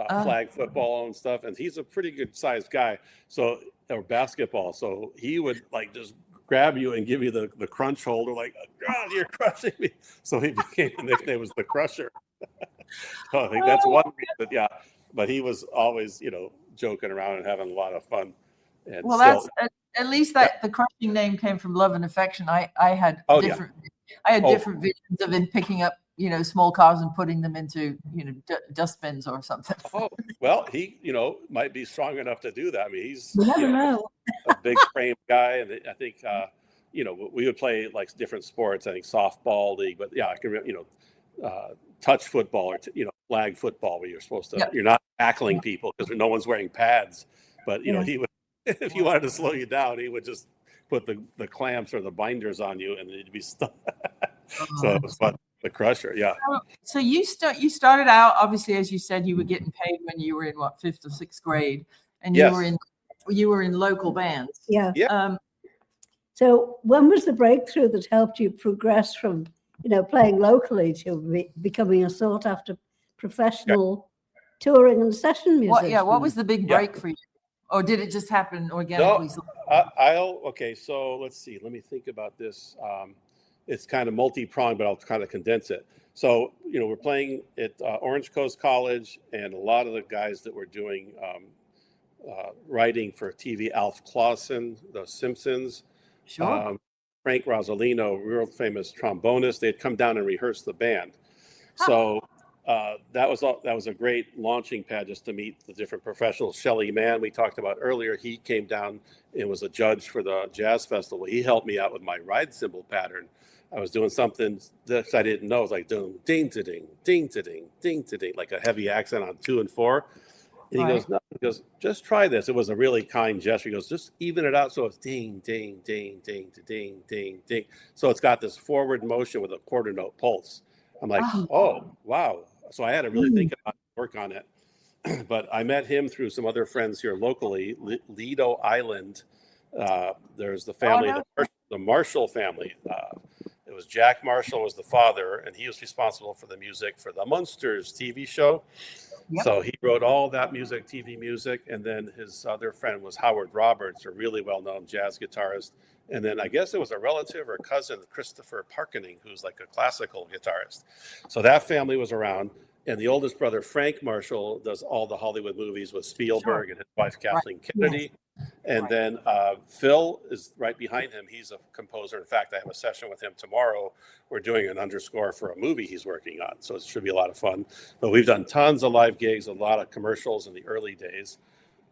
flag football and stuff. And he's a pretty good sized guy. Or basketball. So he would like just grab you and give you the crunch holder, like, "God, you're crushing me." So he became, the nickname was the Crusher. So I think that's one reason, yeah. But he was always, joking around and having a lot of fun. And that's at least the crushing name came from love and affection. I had different visions of him picking up, small cars and putting them into, dustbins or something. Oh, well, he, might be strong enough to do that. I mean, he's a big frame guy. And I think, we would play like different sports, I think softball league, but yeah, I can, touch football or, flag football where you're supposed to, you're not tackling people because no one's wearing pads. But, he would, if you wanted to slow you down, he would just put the clamps or the binders on you and you'd be stuck. So it was fun. The Crusher, yeah. So you started out, obviously, as you said, you were getting paid when you were in what, 5th or 6th grade, and you were in local bands. Yeah. Yeah. So when was the breakthrough that helped you progress from, playing locally to becoming a sought after professional touring and session musician? What was the big break for you? Or did it just happen organically? No, okay, so let's see. Let me think about this. It's kind of multi-pronged, but I'll kind of condense it. So, we're playing at Orange Coast College, and a lot of the guys that were doing writing for TV, Alf Clausen, The Simpsons, Sure. Frank Rosolino, real famous trombonist, they'd come down and rehearse the band. So that was a great launching pad just to meet the different professionals. Shelley Mann, we talked about earlier, he came down and was a judge for the jazz festival. He helped me out with my ride cymbal pattern. I was doing something that I didn't know. It was like doing ding-to-ding, ding-to-ding, ding-to-ding, like a heavy accent on 2 and 4. And he goes, no, he goes, just try this. It was a really kind gesture. He goes, just even it out so it's ding, ding, ding, ding, ding, ding, ding. So it's got this forward motion with a quarter note pulse. I'm like, oh, wow. So I had to really think about it, work on it. But I met him through some other friends here locally, Lido Island. There's the family, the Marshall family. It was Jack Marshall was the father, and he was responsible for the music for the Munsters TV show. Yep. So he wrote all that music, TV music, and then his other friend was Howard Roberts, a really well-known jazz guitarist. And then I guess it was a relative or cousin, Christopher Parkening, who's like a classical guitarist. So that family was around. And the oldest brother, Frank Marshall, does all the Hollywood movies with Spielberg and his wife, Kathleen Kennedy. Yes. And then Phil is right behind him. He's a composer. In fact, I have a session with him tomorrow. We're doing an underscore for a movie he's working on. So it should be a lot of fun. But we've done tons of live gigs, a lot of commercials in the early days.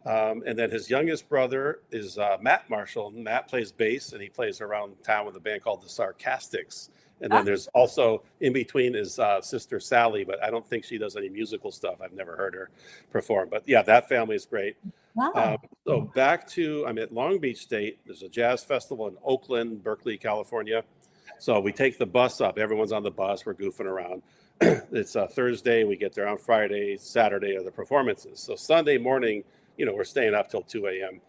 And then his youngest brother is Matt Marshall. Matt plays bass, and he plays around town with a band called the Sarcastics. And then there's also in between his sister Sally, but I don't think she does any musical stuff. I've never heard her perform. But yeah, that family is great. Wow. So back to, I'm at Long Beach State. There's a jazz festival in Oakland, Berkeley, California. So we take the bus up. Everyone's on the bus. We're goofing around. It's Thursday. We get there on Friday. Saturday are the performances. So Sunday morning, we're staying up till 2 a.m.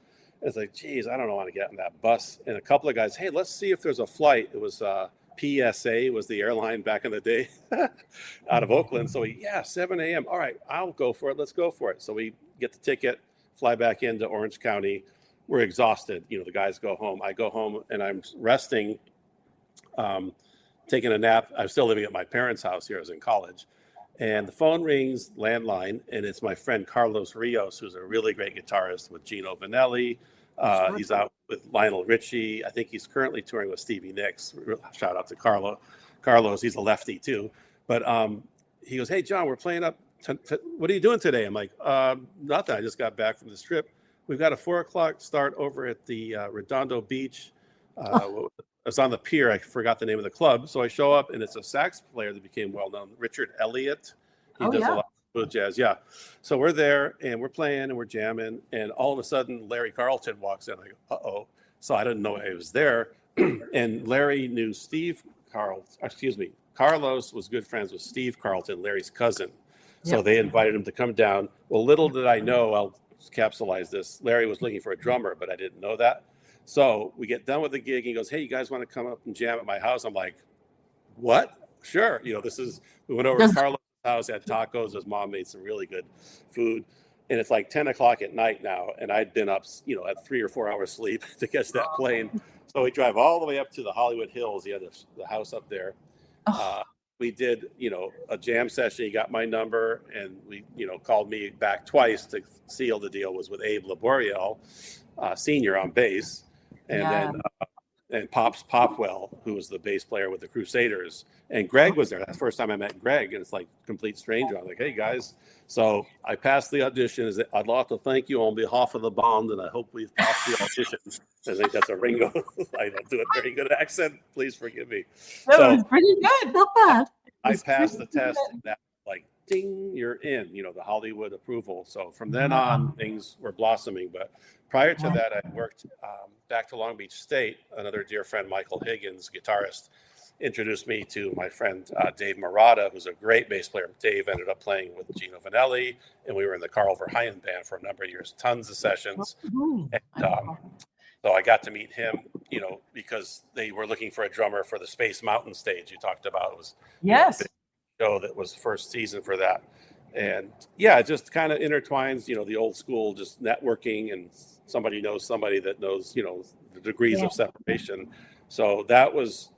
It's like, geez, I don't want to get on that bus. And a couple of guys, hey, let's see if there's a flight. It was PSA was the airline back in the day out of Oakland. So 7 a.m. All right, I'll go for it. Let's go for it. So we get the ticket, fly back into Orange County. We're exhausted. The guys go home. I go home and I'm resting, taking a nap. I'm still living at my parents' house here. I was in college. And the phone rings, landline, and it's my friend Carlos Rios, who's a really great guitarist with Gino Vanelli. He's out with Lionel Richie. I think he's currently touring with Stevie Nicks. Shout out to Carlos. He's a lefty too. But he goes, hey, John, we're playing up. What are you doing today? I'm like, nothing. I just got back from this trip. We've got a 4:00 start over at the Redondo Beach. It's on the pier. I forgot the name of the club. So I show up, and it's a sax player that became well-known, Richard Elliott. He does a lot of jazz. Yeah. So we're there, and we're playing, and we're jamming, and all of a sudden, Larry Carlton walks in. I go, uh-oh. So I didn't know he was there. And Larry knew Carlos was good friends with Steve Carlton, Larry's cousin. So they invited him to come down. Well, little did I know, I'll capsulize this, Larry was looking for a drummer, but I didn't know that. So we get done with the gig. He goes, hey, you guys want to come up and jam at my house? I'm like, what? Sure. We went over to Carlos' house, had tacos. His mom made some really good food. And it's like 10 o'clock at night now. And I'd been up, at 3 or 4 hours sleep to catch that plane. So we drive all the way up to the Hollywood Hills. He had the house up there. We did, a jam session. He got my number, and we, called me back twice to seal the deal. Was with Abe Laboriel, senior on bass. And then Pops Popwell, who was the bass player with the Crusaders. And Greg was there. That's the first time I met Greg, and it's like complete stranger. I'm like, hey, guys. So I passed the audition. I'd like to thank you on behalf of the band, and I hope we've passed the audition. I think that's a Ringo. I don't do a very good accent. Please forgive me. That was pretty good. Not bad. I passed the test, and that, like, ding, you're in, the Hollywood approval. So from then on, things were blossoming. But prior to that, I worked back to Long Beach State. Another dear friend, Michael Higgins, guitarist. introduced me to my friend Dave Murata, who's a great bass player. Dave ended up playing with Gino Vanelli, and we were in the Carl Verheyen band for a number of years, tons of sessions. And, so I got to meet him, because they were looking for a drummer for the Space Mountain stage you talked about. It was yes, a big show that was first season for that. And yeah, it just kind of intertwines, the old school, just networking, and somebody knows somebody that knows, the degrees of separation. So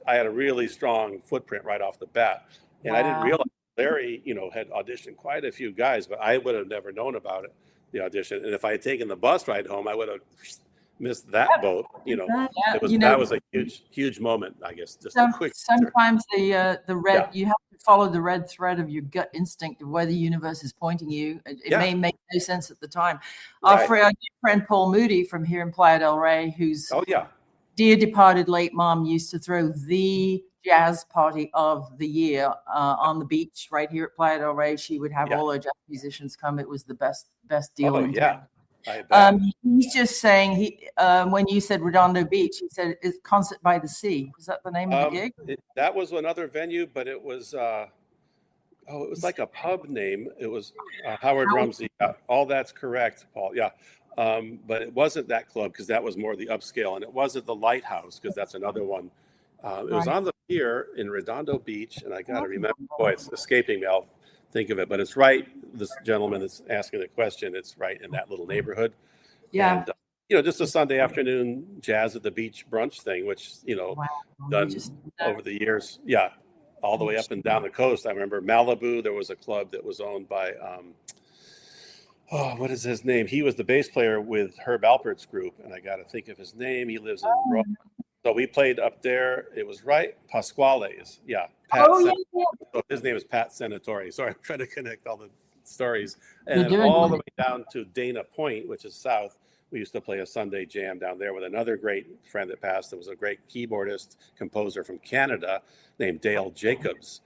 I had a really strong footprint right off the bat. And I didn't realize Larry, had auditioned quite a few guys, but I would have never known about it, the audition. And if I had taken the bus ride home, I would have missed that boat. That was a huge moment, I guess. Just a quick. Sometimes the red, you have to follow the red thread of your gut instinct of where the universe is pointing you. It may make no sense at the time. Our friend Paul Moody from here in Playa del Rey, whose dear departed late mom used to throw the jazz party of the year on the beach right here at Playa del Rey. She would have all her jazz musicians come. It was the best deal in town. He's just saying when you said Redondo Beach, he said it's Concert by the Sea. Was that the name of the gig? That was another venue, but it was it was like a pub name. It was Howard Rumsey. All that's correct, Paul. Yeah. But it wasn't that club, because that was more the upscale, and it wasn't the Lighthouse, because that's another one. It was on the pier in Redondo Beach, and I got to remember. Boy, it's escaping me. I'll think of it, but it's right. This gentleman that's asking the question, it's right in that little neighborhood. And, just a Sunday afternoon jazz at the beach brunch thing, which, done over the years. Yeah. All the way up and down the coast. I remember Malibu, there was a club that was owned by, what is his name? He was the bass player with Herb Alpert's group, and I got to think of his name. He lives in Rome. So we played up there. It was right. Pasquale's. Yeah. So his name is Pat Senatori. Sorry, I'm trying to connect all the stories. And then all the way down to Dana Point, which is south. We used to play a Sunday jam down there with another great friend that passed. That was a great keyboardist, composer from Canada named Dale Jacobs.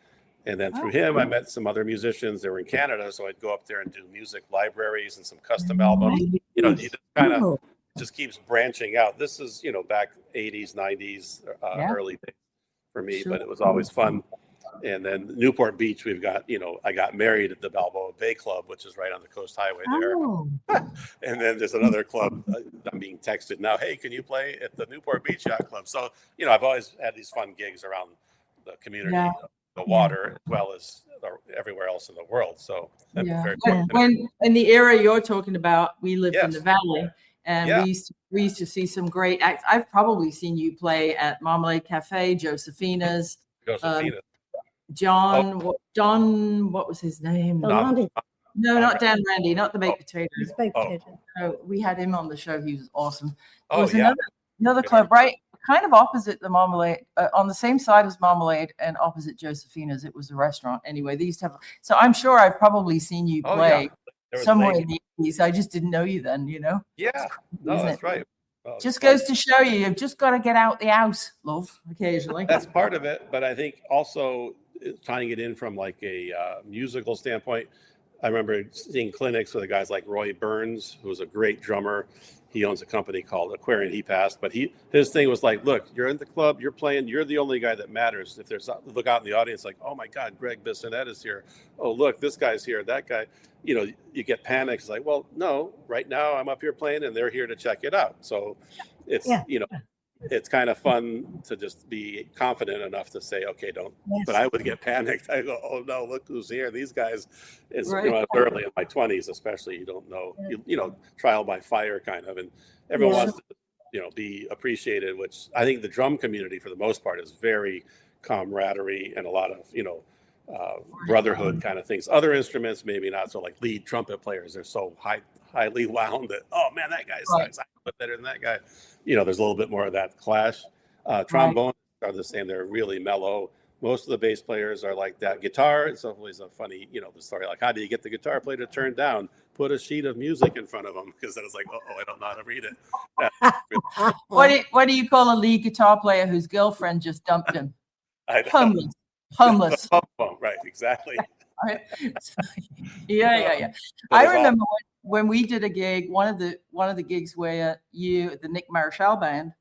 And then through him, I met some other musicians that were in Canada. So I'd go up there and do music libraries and some custom albums. You just kind of just keeps branching out. This is, back 80s, 90s, early days for me, but it was always fun. And then Newport Beach, we've got, I got married at the Balboa Bay Club, which is right on the Coast Highway there. And then there's another club. I'm being texted now, hey, can you play at the Newport Beach Yacht Club? So, I've always had these fun gigs around the community, the water, as well as everywhere else in the world. So very when in the era you're talking about, we lived in the Valley. And we used to see some great acts. I've probably seen you play at Marmalade Cafe, Josefina's. John, what was his name? Randy. No, not Dan Randy, not the baked potatoes. No, we had him on the show. He was awesome. There was another club right kind of opposite the Marmalade, on the same side as Marmalade and opposite Josefina's. It was a restaurant. Anyway, they used to have. So I'm sure I've probably seen you play. Somewhere in the 80s. I just didn't know you then, Yeah. No, that's right. Well, just goes to show you've just got to get out the house, love, occasionally. That's part of it. But I think also tying it in from like a musical standpoint, I remember seeing clinics with guys like Roy Burns, who was a great drummer. He owns a company called Aquarian. He passed, but his thing was like, look, you're in the club, you're playing, you're the only guy that matters. If there's look out in the audience, like, oh my God, Greg Bissonette is here. Oh, look, this guy's here, that guy. You get panicked. It's like, well, no, right now I'm up here playing and they're here to check it out. So it's, it's kind of fun to just be confident enough to say, okay, don't, but I would get panicked. I go, oh no, look who's here. These guys, it's early in my 20s, especially, you don't know, trial by fire kind of, and everyone wants to, be appreciated, which I think the drum community for the most part is very camaraderie and a lot of, brotherhood kind of things. Other instruments, maybe not. So like lead trumpet players, they're so highly wound that, oh man, that guy sucks. I put better than that guy. There's a little bit more of that clash. Trombone are the same. They're really mellow. Most of the bass players are like that. Guitar, it's always a funny, the story. Like, how do you get the guitar player to turn down? Put a sheet of music in front of them, because then it's like, I don't know how to read it. What do you call a lead guitar player whose girlfriend just dumped him? Homeless. Right, exactly. Yeah. I remember when we did a gig, one of the gigs where the Nick Marichal band,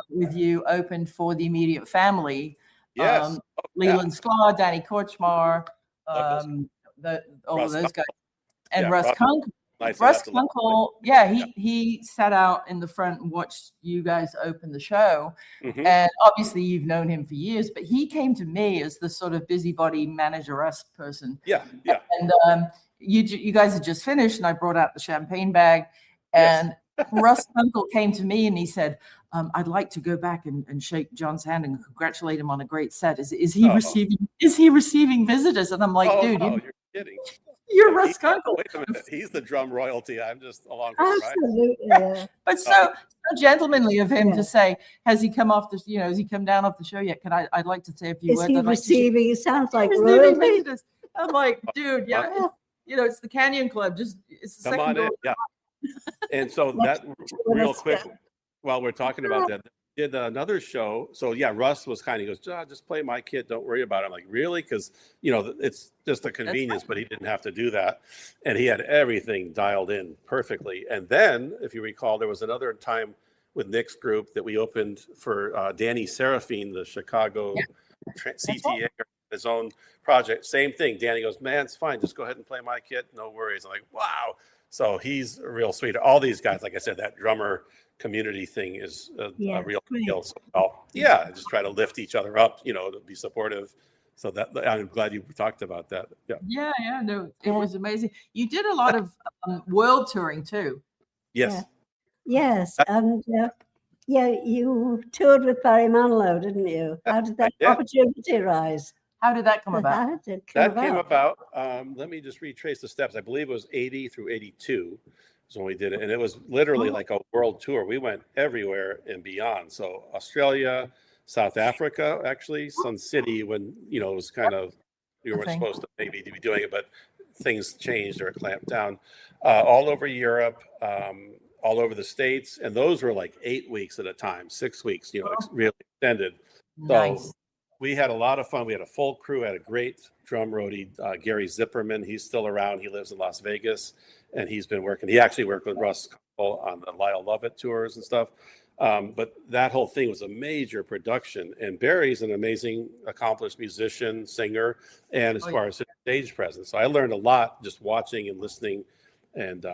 with you opened for the Immediate Family. Yes. Leland Sklar, Danny Korchmar, Love all of Russ those Kunkel. guys, and Yeah, Russ Kunkel. Nice Russ enough to Kunkel, he sat out in the front and watched you guys open the show. Mhm. And obviously you've known him for years, but he came to me as the sort of busybody manager-esque person. Yeah. And you guys had just finished, and I brought out the champagne bag, and Russ Kunkel came to me and he said, I'd like to go back and shake John's hand and congratulate him on a great set. Is he receiving visitors? And I'm like, dude, you're kidding. You're Russ Kunkel. Wait a minute. He's the drum royalty. I'm just along for the ride. Absolutely. Yeah. But so gentlemanly of him to say, has he come off the, has he come down off the show yet? I'd like to say a few Is words. he I'd like receiving? It sounds like receiving royalty. visitors. I'm like, dude, it's the Canyon Club. Just it's the Come on in. Yeah. And so that real quick, while we're talking about that, did another show. So Russ was he goes, just play my kit. Don't worry about it. I'm like, really? Because, it's just a convenience, but he didn't have to do that. And he had everything dialed in perfectly. And then, if you recall, there was another time with Nick's group that we opened for Danny Serafine, the Chicago CTA, his own project. Same thing. Danny goes, man, it's fine. Just go ahead and play my kit. No worries. I'm like, wow. So he's a real sweet. All these guys, like I said, that drummer community thing is a real deal. So, just try to lift each other up, to be supportive. So that I'm glad you talked about that. No, it was amazing. You did a lot of world touring too. Yes. Yes, and you toured with Barry Manilow, didn't you? How did that opportunity rise? How did that come about? That came about. Let me just retrace the steps. I believe it was 80 through 82 is when we did it. And it was literally like a world tour. We went everywhere and beyond. So Australia, South Africa, actually, Sun City, when, it was kind of, we weren't supposed to maybe be doing it, but things changed or clamped down. All over Europe, all over the States. And those were like 8 weeks at a time, 6 weeks, really extended. Nice. So we had a lot of fun. We had a full crew, had a great drum roadie, Gary Zipperman. He's still around. He lives in Las Vegas, and he's been working. He actually worked with Russ Kunkel on the Lyle Lovett tours and stuff. But that whole thing was a major production. And Barry's an amazing, accomplished musician, singer, and as far as his stage presence. So I learned a lot just watching and listening and,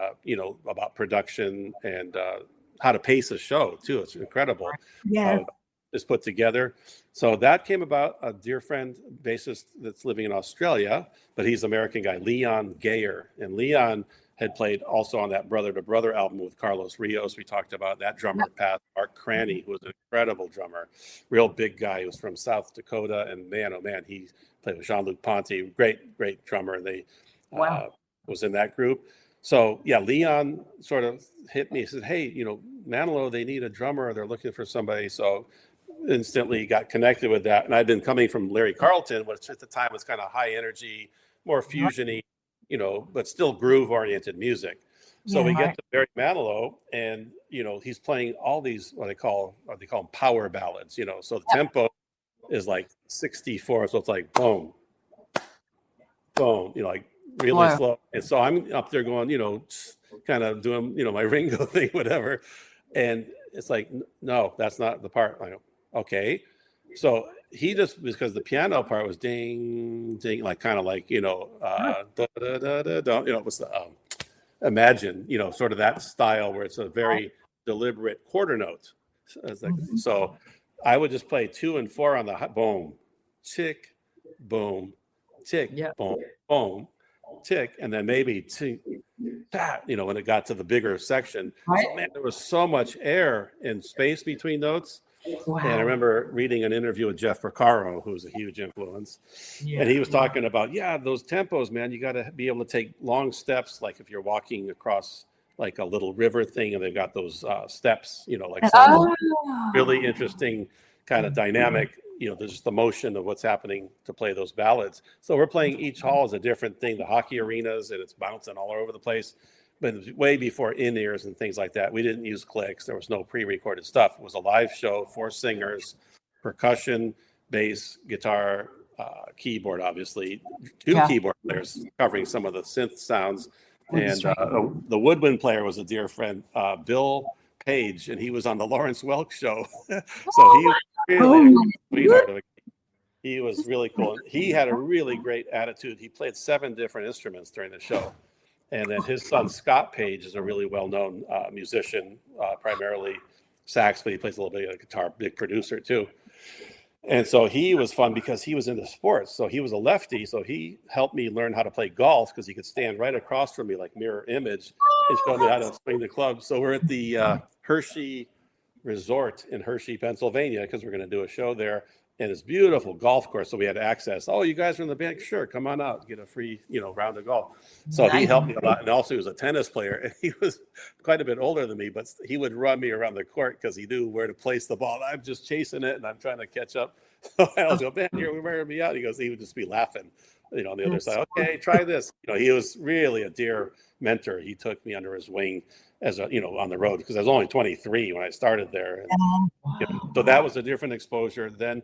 about production and how to pace a show, too. It's incredible. Yeah. Is put together. So that came about. A dear friend, bassist that's living in Australia, but he's an American guy, Leon Gayer. And Leon had played also on that Brother to Brother album with Carlos Rios. We talked about that drummer path. Mark Cranny, who was an incredible drummer, real big guy. He was from South Dakota. And man, oh man, he played with Jean-Luc Ponty, great drummer. And they was in that group. So Leon sort of hit me. He said, hey, Manilow, they need a drummer. They're looking for somebody. So instantly got connected with that. And I've been coming from Larry Carlton, which at the time was kind of high energy, more fusion-y, but still groove oriented music. So we get to Barry Manilow, and he's playing all these what they call them power ballads, so the tempo is like 64, so it's like boom, boom, like really slow. And so I'm up there going, kind of doing, my Ringo thing, whatever. And it's like, no, that's not the part. I go, okay. So he just, because the piano part was ding, ding, like kind of like, da, da, da, da, da, it was Imagine, sort of that style where it's a very deliberate quarter note. So I would just play 2 and 4 on the boom, tick, boom, tick, boom, boom, tick, and then maybe tick, when it got to the bigger section. So, man, there was so much air and space between notes. Wow. And I remember reading an interview with Jeff Porcaro, who's a huge influence. And he was talking about, those tempos, man, you got to be able to take long steps. Like if you're walking across like a little river thing and they've got those steps, like some really interesting kind of dynamic, there's just the motion of what's happening to play those ballads. So we're playing each hall is a different thing, the hockey arenas, and it's bouncing all over the place. But way before in-ears and things like that, we didn't use clicks. There was no pre-recorded stuff. It was a live show, 4 singers, percussion, bass, guitar, keyboard, obviously, 2 keyboard players covering some of the synth sounds. And the woodwind player was a dear friend, Bill Page, and he was on the Lawrence Welk show. So he was really a sweetheart of a key. He was really cool. He had a really great attitude. He played 7 different instruments during the show. And then his son, Scott Page, is a really well-known musician, primarily sax, but he plays a little bit of guitar, big producer too. And so he was fun because he was into sports. So he was a lefty. So he helped me learn how to play golf because he could stand right across from me like mirror image and show me how to swing the club. So we're at the Hershey Resort in Hershey, Pennsylvania, because we're going to do a show there. And it's beautiful golf course. So we had access. Oh, you guys are in the band? Sure, come on out, get a free, round of golf. So he helped me a lot. And also he was a tennis player. And he was quite a bit older than me, but he would run me around the court because he knew where to place the ball. I'm just chasing it and I'm trying to catch up. So I always go, man, you're wearing me out. He would just be laughing, on the other side. Okay, try this. He was really a dear mentor. He took me under his wing as on the road because I was only 23 when I started there. And, so that was a different exposure. Then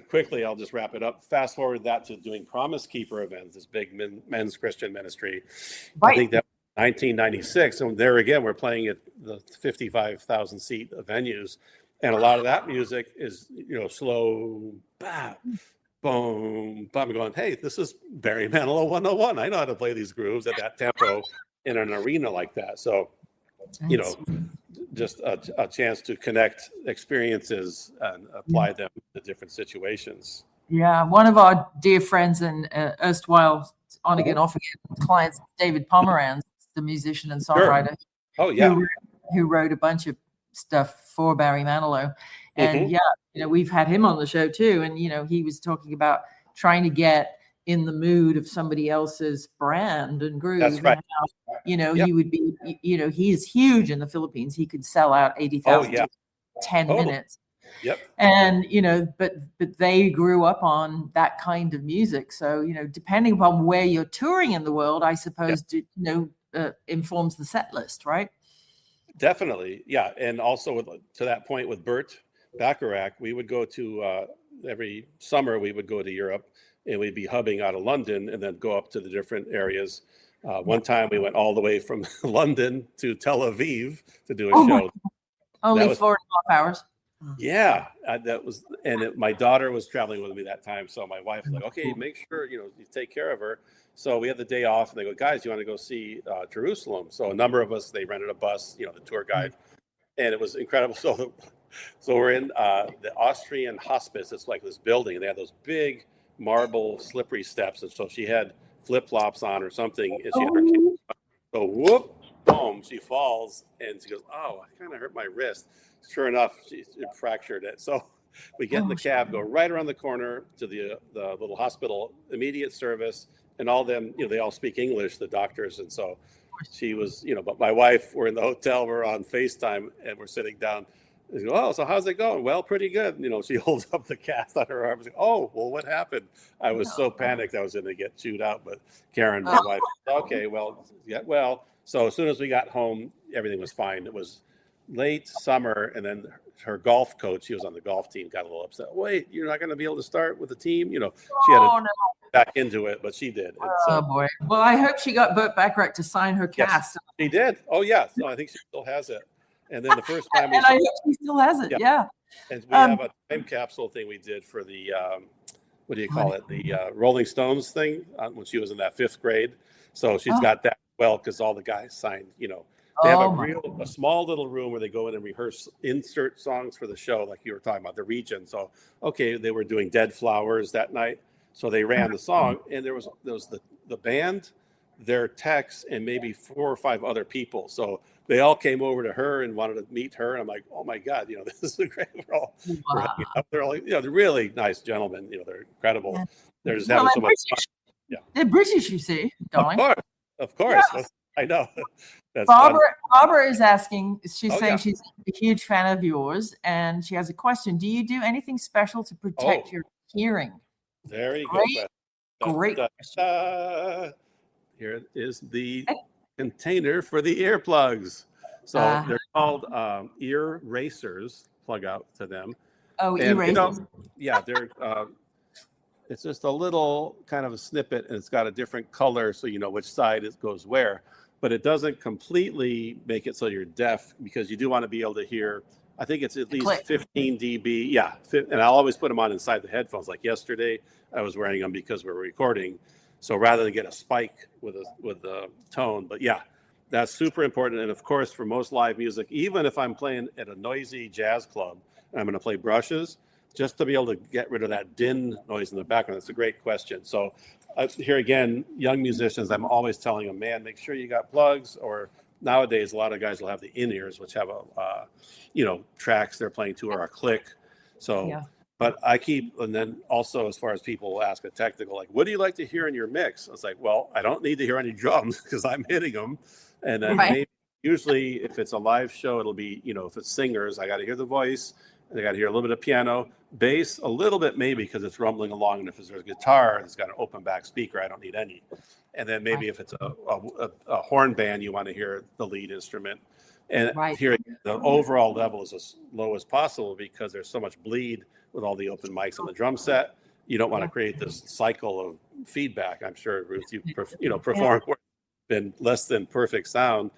quickly, I'll just wrap it up. Fast forward that to doing Promise Keeper events, this big men's Christian ministry. Right. I think that was 1996. And there again, we're playing at the 55,000 seat venues. And a lot of that music is, slow, bah, boom, boom. I'm going, hey, this is Barry Manilow 101. I know how to play these grooves at that tempo in an arena like that. So, just a chance to connect experiences and apply them to different situations. Yeah, one of our dear friends and erstwhile on again, off again clients, David Pomeranz, the musician and songwriter. Sure. Oh yeah, who wrote a bunch of stuff for Barry Manilow, and we've had him on the show too. And he was talking about trying to get in the mood of somebody else's brand and groove. That's right. And how, he would be, he is huge in the Philippines. He could sell out 80,000 in 10 minutes. Yep. And, but they grew up on that kind of music. So, depending upon where you're touring in the world, I suppose, informs the set list, right? Definitely. Yeah. And also to that point with Burt Bacharach, we would go to every summer, we would go to Europe and we'd be hubbing out of London and then go up to the different areas. One time we went all the way from London to Tel Aviv to do a show. Only 4.5 hours. Yeah, my daughter was traveling with me that time. So my wife was like, okay, make sure, you take care of her. So we had the day off and they go, guys, you want to go see Jerusalem? So a number of us, they rented a bus, the tour guide, and it was incredible. So we're in the Austrian hospice. It's like this building. They had those big marble slippery steps. And so she had flip-flops on or something. And she had her kids. So whoop, boom, she falls and she goes, oh, I kind of hurt my wrist. Sure enough, she fractured it. So we get in the cab, go right around the corner to the little hospital, immediate service, and all them, they all speak English, the doctors. And so she was, but my wife, we're in the hotel, we're on FaceTime and we're sitting down. And she goes, oh, so how's it going? Well, pretty good. She holds up the cast on her arm. Like, oh, well, what happened? I was so panicked I was going to get chewed out. But Karen, my wife, okay, well, yeah, well. So as soon as we got home, everything was fine. It was late summer, and then her golf coach, she was on the golf team, got a little upset. Wait, you're not going to be able to start with the team? She had to back into it, but she did. Oh, boy. Well, I hope she got Burt Bacharach to sign her cast. Yes, she did. Oh, yeah. No, I think she still has it. And then the first time I hope she still has it. Yeah. And we have a time capsule thing we did for the, what do you call it? The Rolling Stones thing when she was in that 5th grade. So she's got that because all the guys signed, They have a small little room where they go in and rehearse, insert songs for the show, like you were talking about, the region. So, they were doing Dead Flowers that night. So they ran the song, and there was the band, their techs, and maybe 4 or 5 other people. So they all came over to her and wanted to meet her. And I'm like, oh my God, this is great. We're all they're all, they're really nice gentlemen. They're incredible. Yeah. They're just having so much fun. Yeah. They're British, you see, darling. Of course. Yeah. I know. That's Barbara is asking, she's saying she's a huge fan of yours, and she has a question. Do you do anything special to protect your hearing? Very good question. Great. Here is the container for the earplugs. So they're called ear racers. Plug out to them. Oh, ear racers. They're it's just a little kind of a snippet, and it's got a different color, so you know which side it goes where. But it doesn't completely make it so you're deaf, because you do want to be able to hear I think it's at least 15 dB. Yeah, and I'll always put them on inside the headphones. Like yesterday, I was wearing them because we're recording. So rather than get a spike with the tone, but yeah, that's super important. And of course, for most live music, even if I'm playing at a noisy jazz club and I'm going to play brushes, just to be able to get rid of that din noise in the background. That's a great question. So here again, young musicians, I'm always telling them, man, make sure you got plugs. Or nowadays, a lot of guys will have the in-ears, which have tracks they're playing to, or a click. So, yeah. But I keep, and then also as far as people ask a technical, like, what do you like to hear in your mix? It's like, well, I don't need to hear any drums because I'm hitting them. And then maybe usually if it's a live show, it'll be, if it's singers, I got to hear the voice. And I got to hear a little bit of piano, bass, a little bit maybe because it's rumbling along. And if there's a guitar, it's got an open back speaker, I don't need any. And then maybe if it's a horn band, you want to hear the lead instrument. And here the overall level is as low as possible because there's so much bleed with all the open mics on the drum set. You don't want to create this cycle of feedback. I'm sure, Ruth, you performed been less than perfect sound.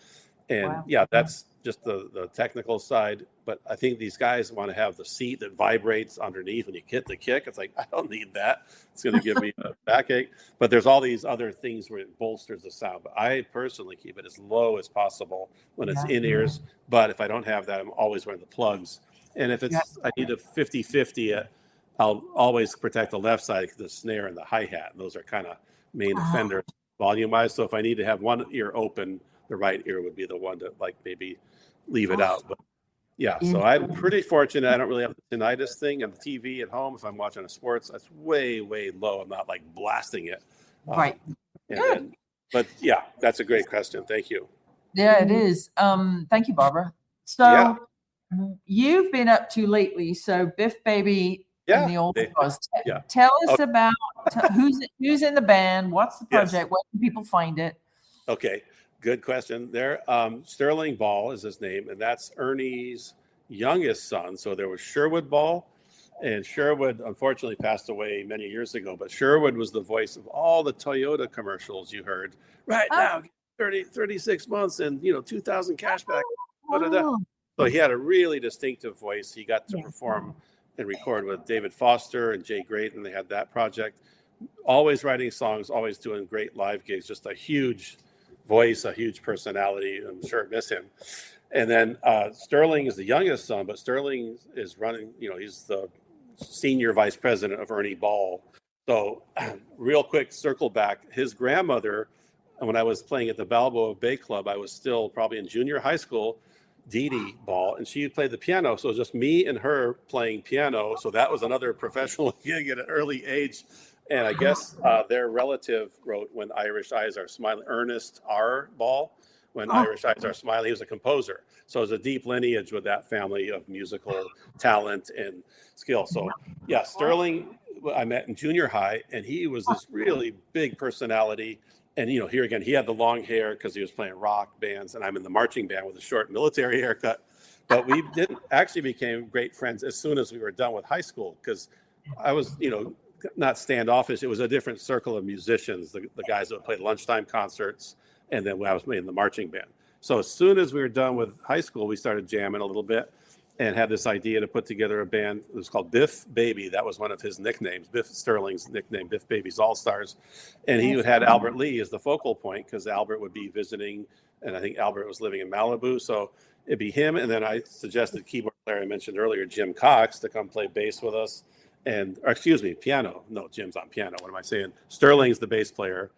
And that's just the technical side. But I think these guys want to have the seat that vibrates underneath when you hit the kick. It's like, I don't need that. It's going to give me a backache. But there's all these other things where it bolsters the sound. But I personally keep it as low as possible when it's in ears. But if I don't have that, I'm always wearing the plugs. And if it's I need a 50-50, I'll always protect the left side, the snare and the hi-hat. And those are kind of main offenders volume-wise. So if I need to have one ear open, the right ear would be the one to maybe leave it out. But so I'm pretty fortunate. I don't really have the tinnitus thing on the TV at home. If I'm watching a sports, that's way, way low. I'm not blasting it. But that's a great question. Thank you. Yeah, it is. Thank you, Barbara. So you've been up to lately. So Biff Baby and the Old Stars. Tell us about who's in the band. What's the project? Where can people find it? Okay. Good question there. Sterling Ball is his name, and that's Ernie's youngest son. So there was Sherwood Ball, and Sherwood unfortunately passed away many years ago, but Sherwood was the voice of all the Toyota commercials you heard. Right now, 36 months and 2,000 cashback. So he had a really distinctive voice. He got to perform and record with David Foster and Jay Graydon. They had that project. Always writing songs, always doing great live gigs, just a huge voice, a huge personality. I'm sure I miss him. And then Sterling is the youngest son, but Sterling is running, he's the senior vice president of Ernie Ball. So real quick circle back, his grandmother, when I was playing at the Balboa Bay Club, I was still probably in junior high school, Dee Dee Ball, and she played the piano. So it was just me and her playing piano. So that was another professional gig at an early age. And I guess their relative wrote When Irish Eyes Are Smiling, Ernest R. Ball, When Irish Eyes Are Smiling. He was a composer. So there's a deep lineage with that family of musical talent and skill. So Sterling, I met in junior high, and he was this really big personality. And, here again, he had the long hair because he was playing rock bands, and I'm in the marching band with a short military haircut. But we became great friends as soon as we were done with high school because I was, not standoffish. It was a different circle of musicians, the guys that played lunchtime concerts, and then I was in the marching band. So as soon as we were done with high school, we started jamming a little bit and had this idea to put together a band. It was called Biff Baby. That was one of his nicknames, Biff Sterling's nickname, Biff Baby's All-Stars. And he had Albert Lee as the focal point because Albert would be visiting, and I think Albert was living in Malibu. So it'd be him. And then I suggested keyboard player I mentioned earlier, Jim Cox, to come play bass with us. Piano. No, Jim's on piano. What am I saying? Sterling's the bass player,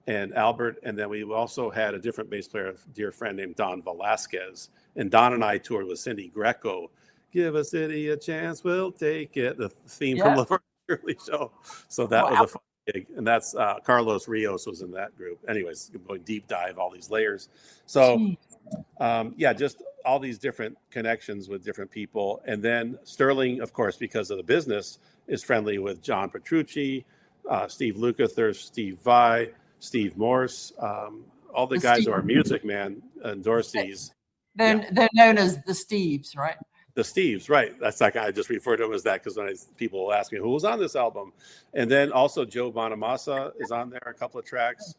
and Albert. And then we also had a different bass player, a dear friend named Don Velasquez. And Don and I toured with Cindy Greco. Give a city a chance, we'll take it. The theme from the Shirley show. So that was a fun gig. And that's Carlos Rios was in that group. Anyways, going deep dive, all these layers. So just all these different connections with different people. And then Sterling, of course, because of the business, is friendly with John Petrucci, Steve Lukather, Steve Vai, Steve Morse, all the guys who are Music Man and Dorsey's. They're known as the Steves, right? The Steves, right. That's like I just refer to them as that because when people will ask me who was on this album. And then also Joe Bonamassa is on there, a couple of tracks.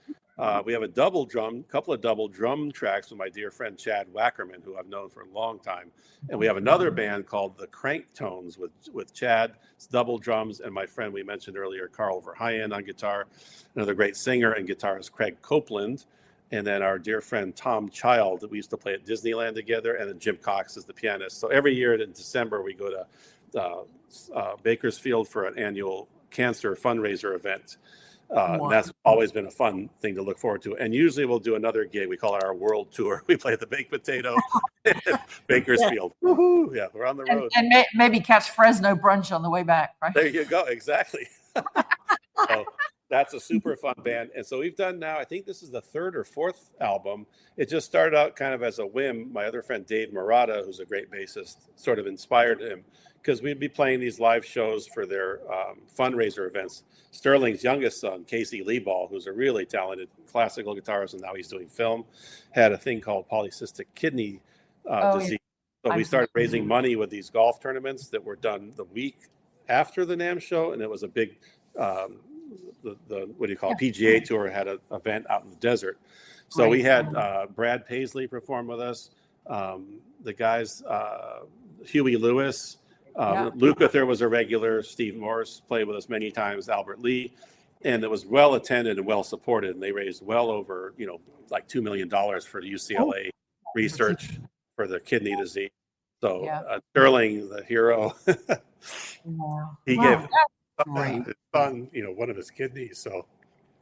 We have a couple of double drum tracks with my dear friend Chad Wackerman, who I've known for a long time. And we have another band called the Crank Tones with Chad's double drums and my friend we mentioned earlier, Carl Verheyen on guitar, another great singer and guitarist, Craig Copeland. And then our dear friend Tom Child, that we used to play at Disneyland together. And then Jim Cox is the pianist. So every year in December, we go to Bakersfield for an annual cancer fundraiser event. And that's always been a fun thing to look forward to. And usually we'll do another gig. We call it our world tour. We play the Baked Potato in Bakersfield. Yeah. Woohoo! Yeah, we're on the road. And maybe catch Fresno brunch on the way back, right? There you go. Exactly. So that's a super fun band. And so we've done now, I think this is the third or fourth album. It just started out kind of as a whim. My other friend, Dave Murata, who's a great bassist, sort of inspired him because we'd be playing these live shows for their fundraiser events. Sterling's youngest son, Casey Leiball, who's a really talented classical guitarist, and now he's doing film, had a thing called polycystic kidney disease. Yeah. So we started raising money with these golf tournaments that were done the week after the NAMM show, and it was a big, PGA Tour had an event out in the desert. So we had Brad Paisley perform with us, the guys, Huey Lewis, Lukather was a regular. Steve Morris played with us many times. Albert Lee, and it was well attended and well supported. And they raised well over, like $2 million for UCLA research for the kidney disease. So Sterling, the hero, he gave his son, one of his kidneys. So.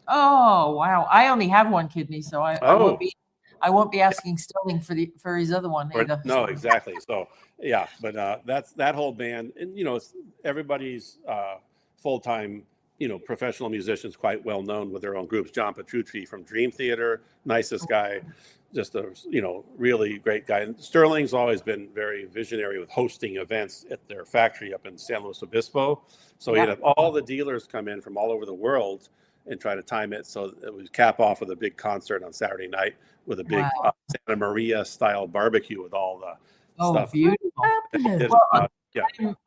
Oh wow! I only have one kidney, so I won't be asking Sterling for his other one either. No, exactly. So yeah, but that's that whole band, and it's everybody's full-time, professional musicians, quite well known with their own groups. John Petrucci from Dream Theater, nicest guy, just a really great guy. And Sterling's always been very visionary with hosting events at their factory up in San Luis Obispo. So he'd have all the dealers come in from all over the world and try to time it so it would cap off with a big concert on Saturday night with a big Santa Maria style barbecue with all the stuff. Beautiful. I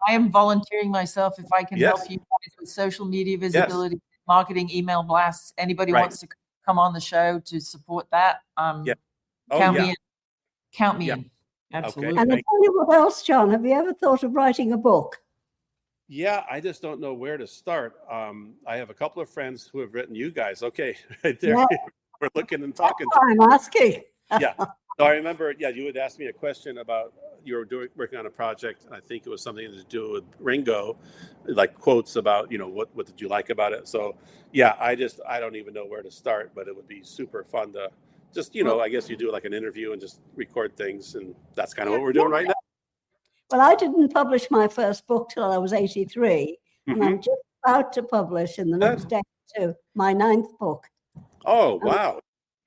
am volunteering myself if I can help you guys with social media visibility, marketing, email blasts. Anybody wants to come on the show to support that? Count me in. Absolutely. Okay. And I'll tell you what else, John. Have you ever thought of writing a book? Yeah, I just don't know where to start. I have a couple of friends who have written you guys. Okay, right there. Yeah. We're looking and talking. I'm asking. Yeah. So I remember, you had asked me a question about you were working on a project. I think it was something to do with Ringo, like quotes about, what did you like about it? So I don't even know where to start, but it would be super fun to just, I guess you do like an interview and just record things. And that's kind of what we're doing right now. Well, I didn't publish my first book till I was 83, and I'm just about to publish in the next day or two my 9th book. Oh, wow.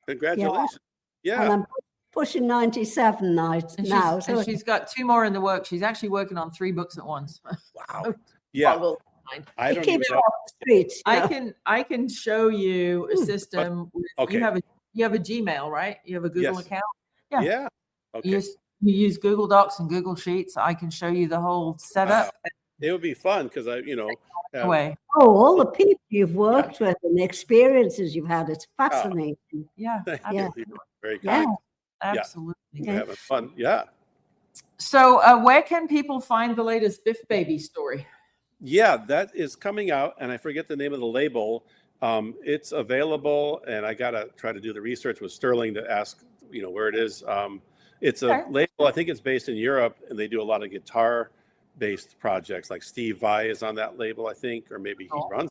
Congratulations. Yeah. And I'm pushing 97 now. So she's got 2 more in the works. She's actually working on 3 books at once. Wow. Yeah. I don't even know. Off the streets, I can show you a system. You have a Gmail, right? You have a Google account? Yeah. Yeah. Okay. You use Google Docs and Google Sheets. I can show you the whole setup. It would be fun because all the people you've worked with and the experiences you've had. It's fascinating. Very kind. Absolutely. We're having fun. Yeah. So where can people find the latest Biff Baby story? Yeah, that is coming out, and I forget the name of the label. It's available, and I got to try to do the research with Sterling to ask, where it is. It's a label, I think it's based in Europe, and they do a lot of guitar-based projects. Like Steve Vai is on that label, I think, or maybe he runs.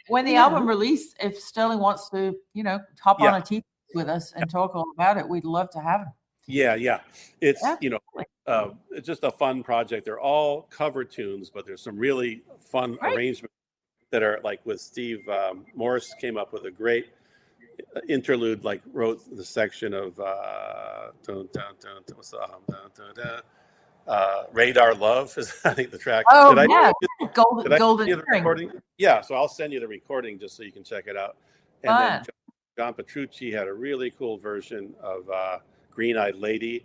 When the album released, if Sterling wants to, hop on a TeaFlix with us and talk all about it, we'd love to have him. Yeah. It's, it's just a fun project. They're all cover tunes, but there's some really fun arrangements that are like with Steve Morris came up with a great interlude, like wrote the section of Radar Love is I think the track. Golden recording? Yeah, so I'll send you the recording just so you can check it out. And then John Petrucci had a really cool version of Green-Eyed Lady.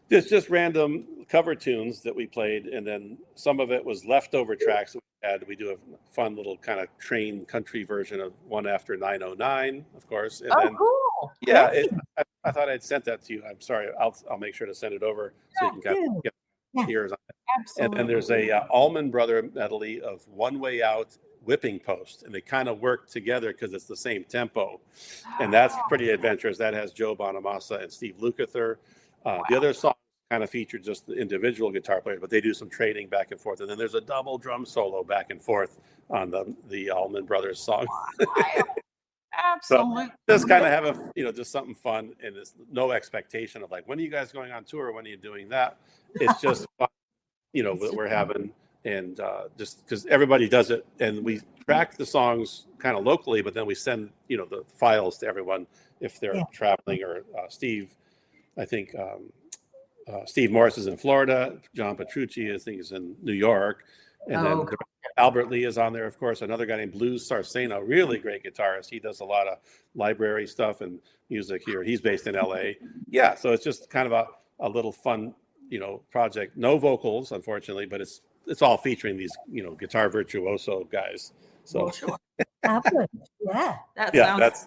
It's just random cover tunes that we played, and then some of it was leftover tracks that we And we do a fun little kind of train country version of One After 909, of course. And then, cool. Yeah, I thought I'd sent that to you. I'm sorry. I'll make sure to send it over so you can kind of get ears on it. Absolutely. And then there's a Allman Brother medley of One Way Out, Whipping Post, and they kind of work together because it's the same tempo, and that's pretty adventurous. That has Joe Bonamassa and Steve Lukather. The other song kind of featured just the individual guitar players, but they do some trading back and forth. And then there's a double drum solo back and forth on the Allman Brothers song. Absolutely. So just kind of have just something fun, and there's no expectation of like, when are you guys going on tour? When are you doing that? It's just fun, what we're having. And just because everybody does it, and we track the songs kind of locally, but then we send the files to everyone if they're traveling. Or Steve, I think Steve Morris is in Florida. John Petrucci, I think, is in New York, and then Albert Lee is on there, of course. Another guy named Blues Sarceno, really great guitarist. He does a lot of library stuff and music here. He's based in LA. Yeah, so it's just kind of a little fun project. No vocals, unfortunately, but it's all featuring these, guitar virtuoso guys. So sure. Yeah. That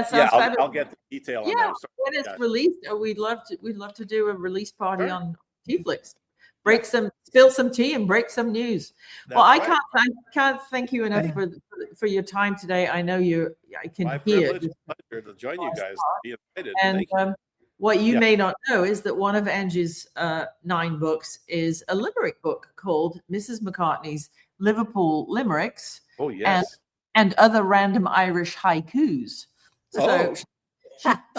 sounds fabulous. I'll get the detail on that. When it's released, we'd love to do a release party on TeaFlix. Spill some tea and break some news. That's I right. can't thank you enough for your time today. I know I can My hear. privilege, pleasure to join you guys. Be invited. And what you may not know is that one of Angie's 9 books is a limerick book called Mrs. McCartney's Liverpool Limericks. Oh, yes. And other random Irish haikus. So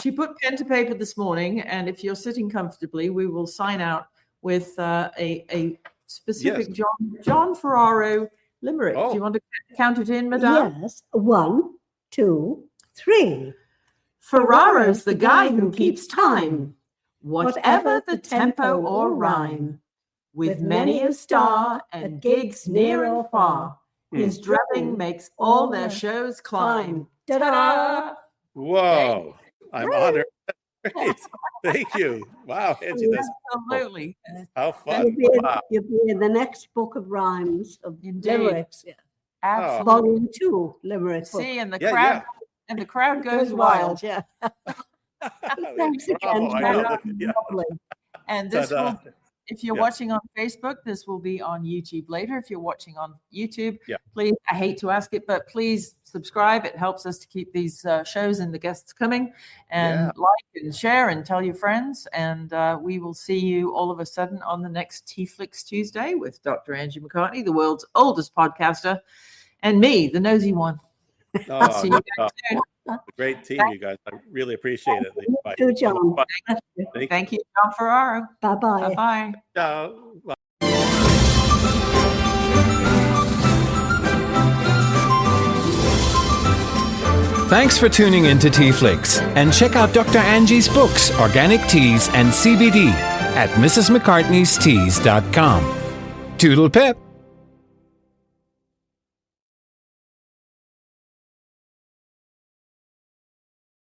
she put pen to paper this morning, and if you're sitting comfortably, we will sign out with a specific John Ferraro limerick. Do you want to count it in, Madame? Yes. 1, 2, 3. Ferraro's the guy who keeps time, whatever the tempo or rhyme. With many a star and gigs near and far, his drumming makes all their shows climb. Ta-da! Whoa, I'm honored. Great. Thank you. Wow, Angie, that's absolutely. How fun. You'll be in the next book of rhymes of limericks. Yeah. Absolutely. Volume 2 limericks. See, and the crowd and the crowd goes wild. Yeah. Thanks again. Lovely. And this will, if you're watching on Facebook, this will be on YouTube later. If you're watching on YouTube, please, I hate to ask it, but please subscribe. It helps us to keep these shows and the guests coming. And like and share and tell your friends. And we will see you all of a sudden on the next TeaFlix Tuesday with Dr. Angie McCartney, the world's oldest podcaster, and me, the nosy one. Oh, see you guys soon. Great team, you guys. I really appreciate it. Thank you, John. Thank you, John Ferraro. Bye-bye. Bye-bye. Ciao. Thanks for tuning in to TeaFlix, and check out Dr. Angie's books, Organic Teas and CBD, at mrsmccartneysteas.com. Toodle pip.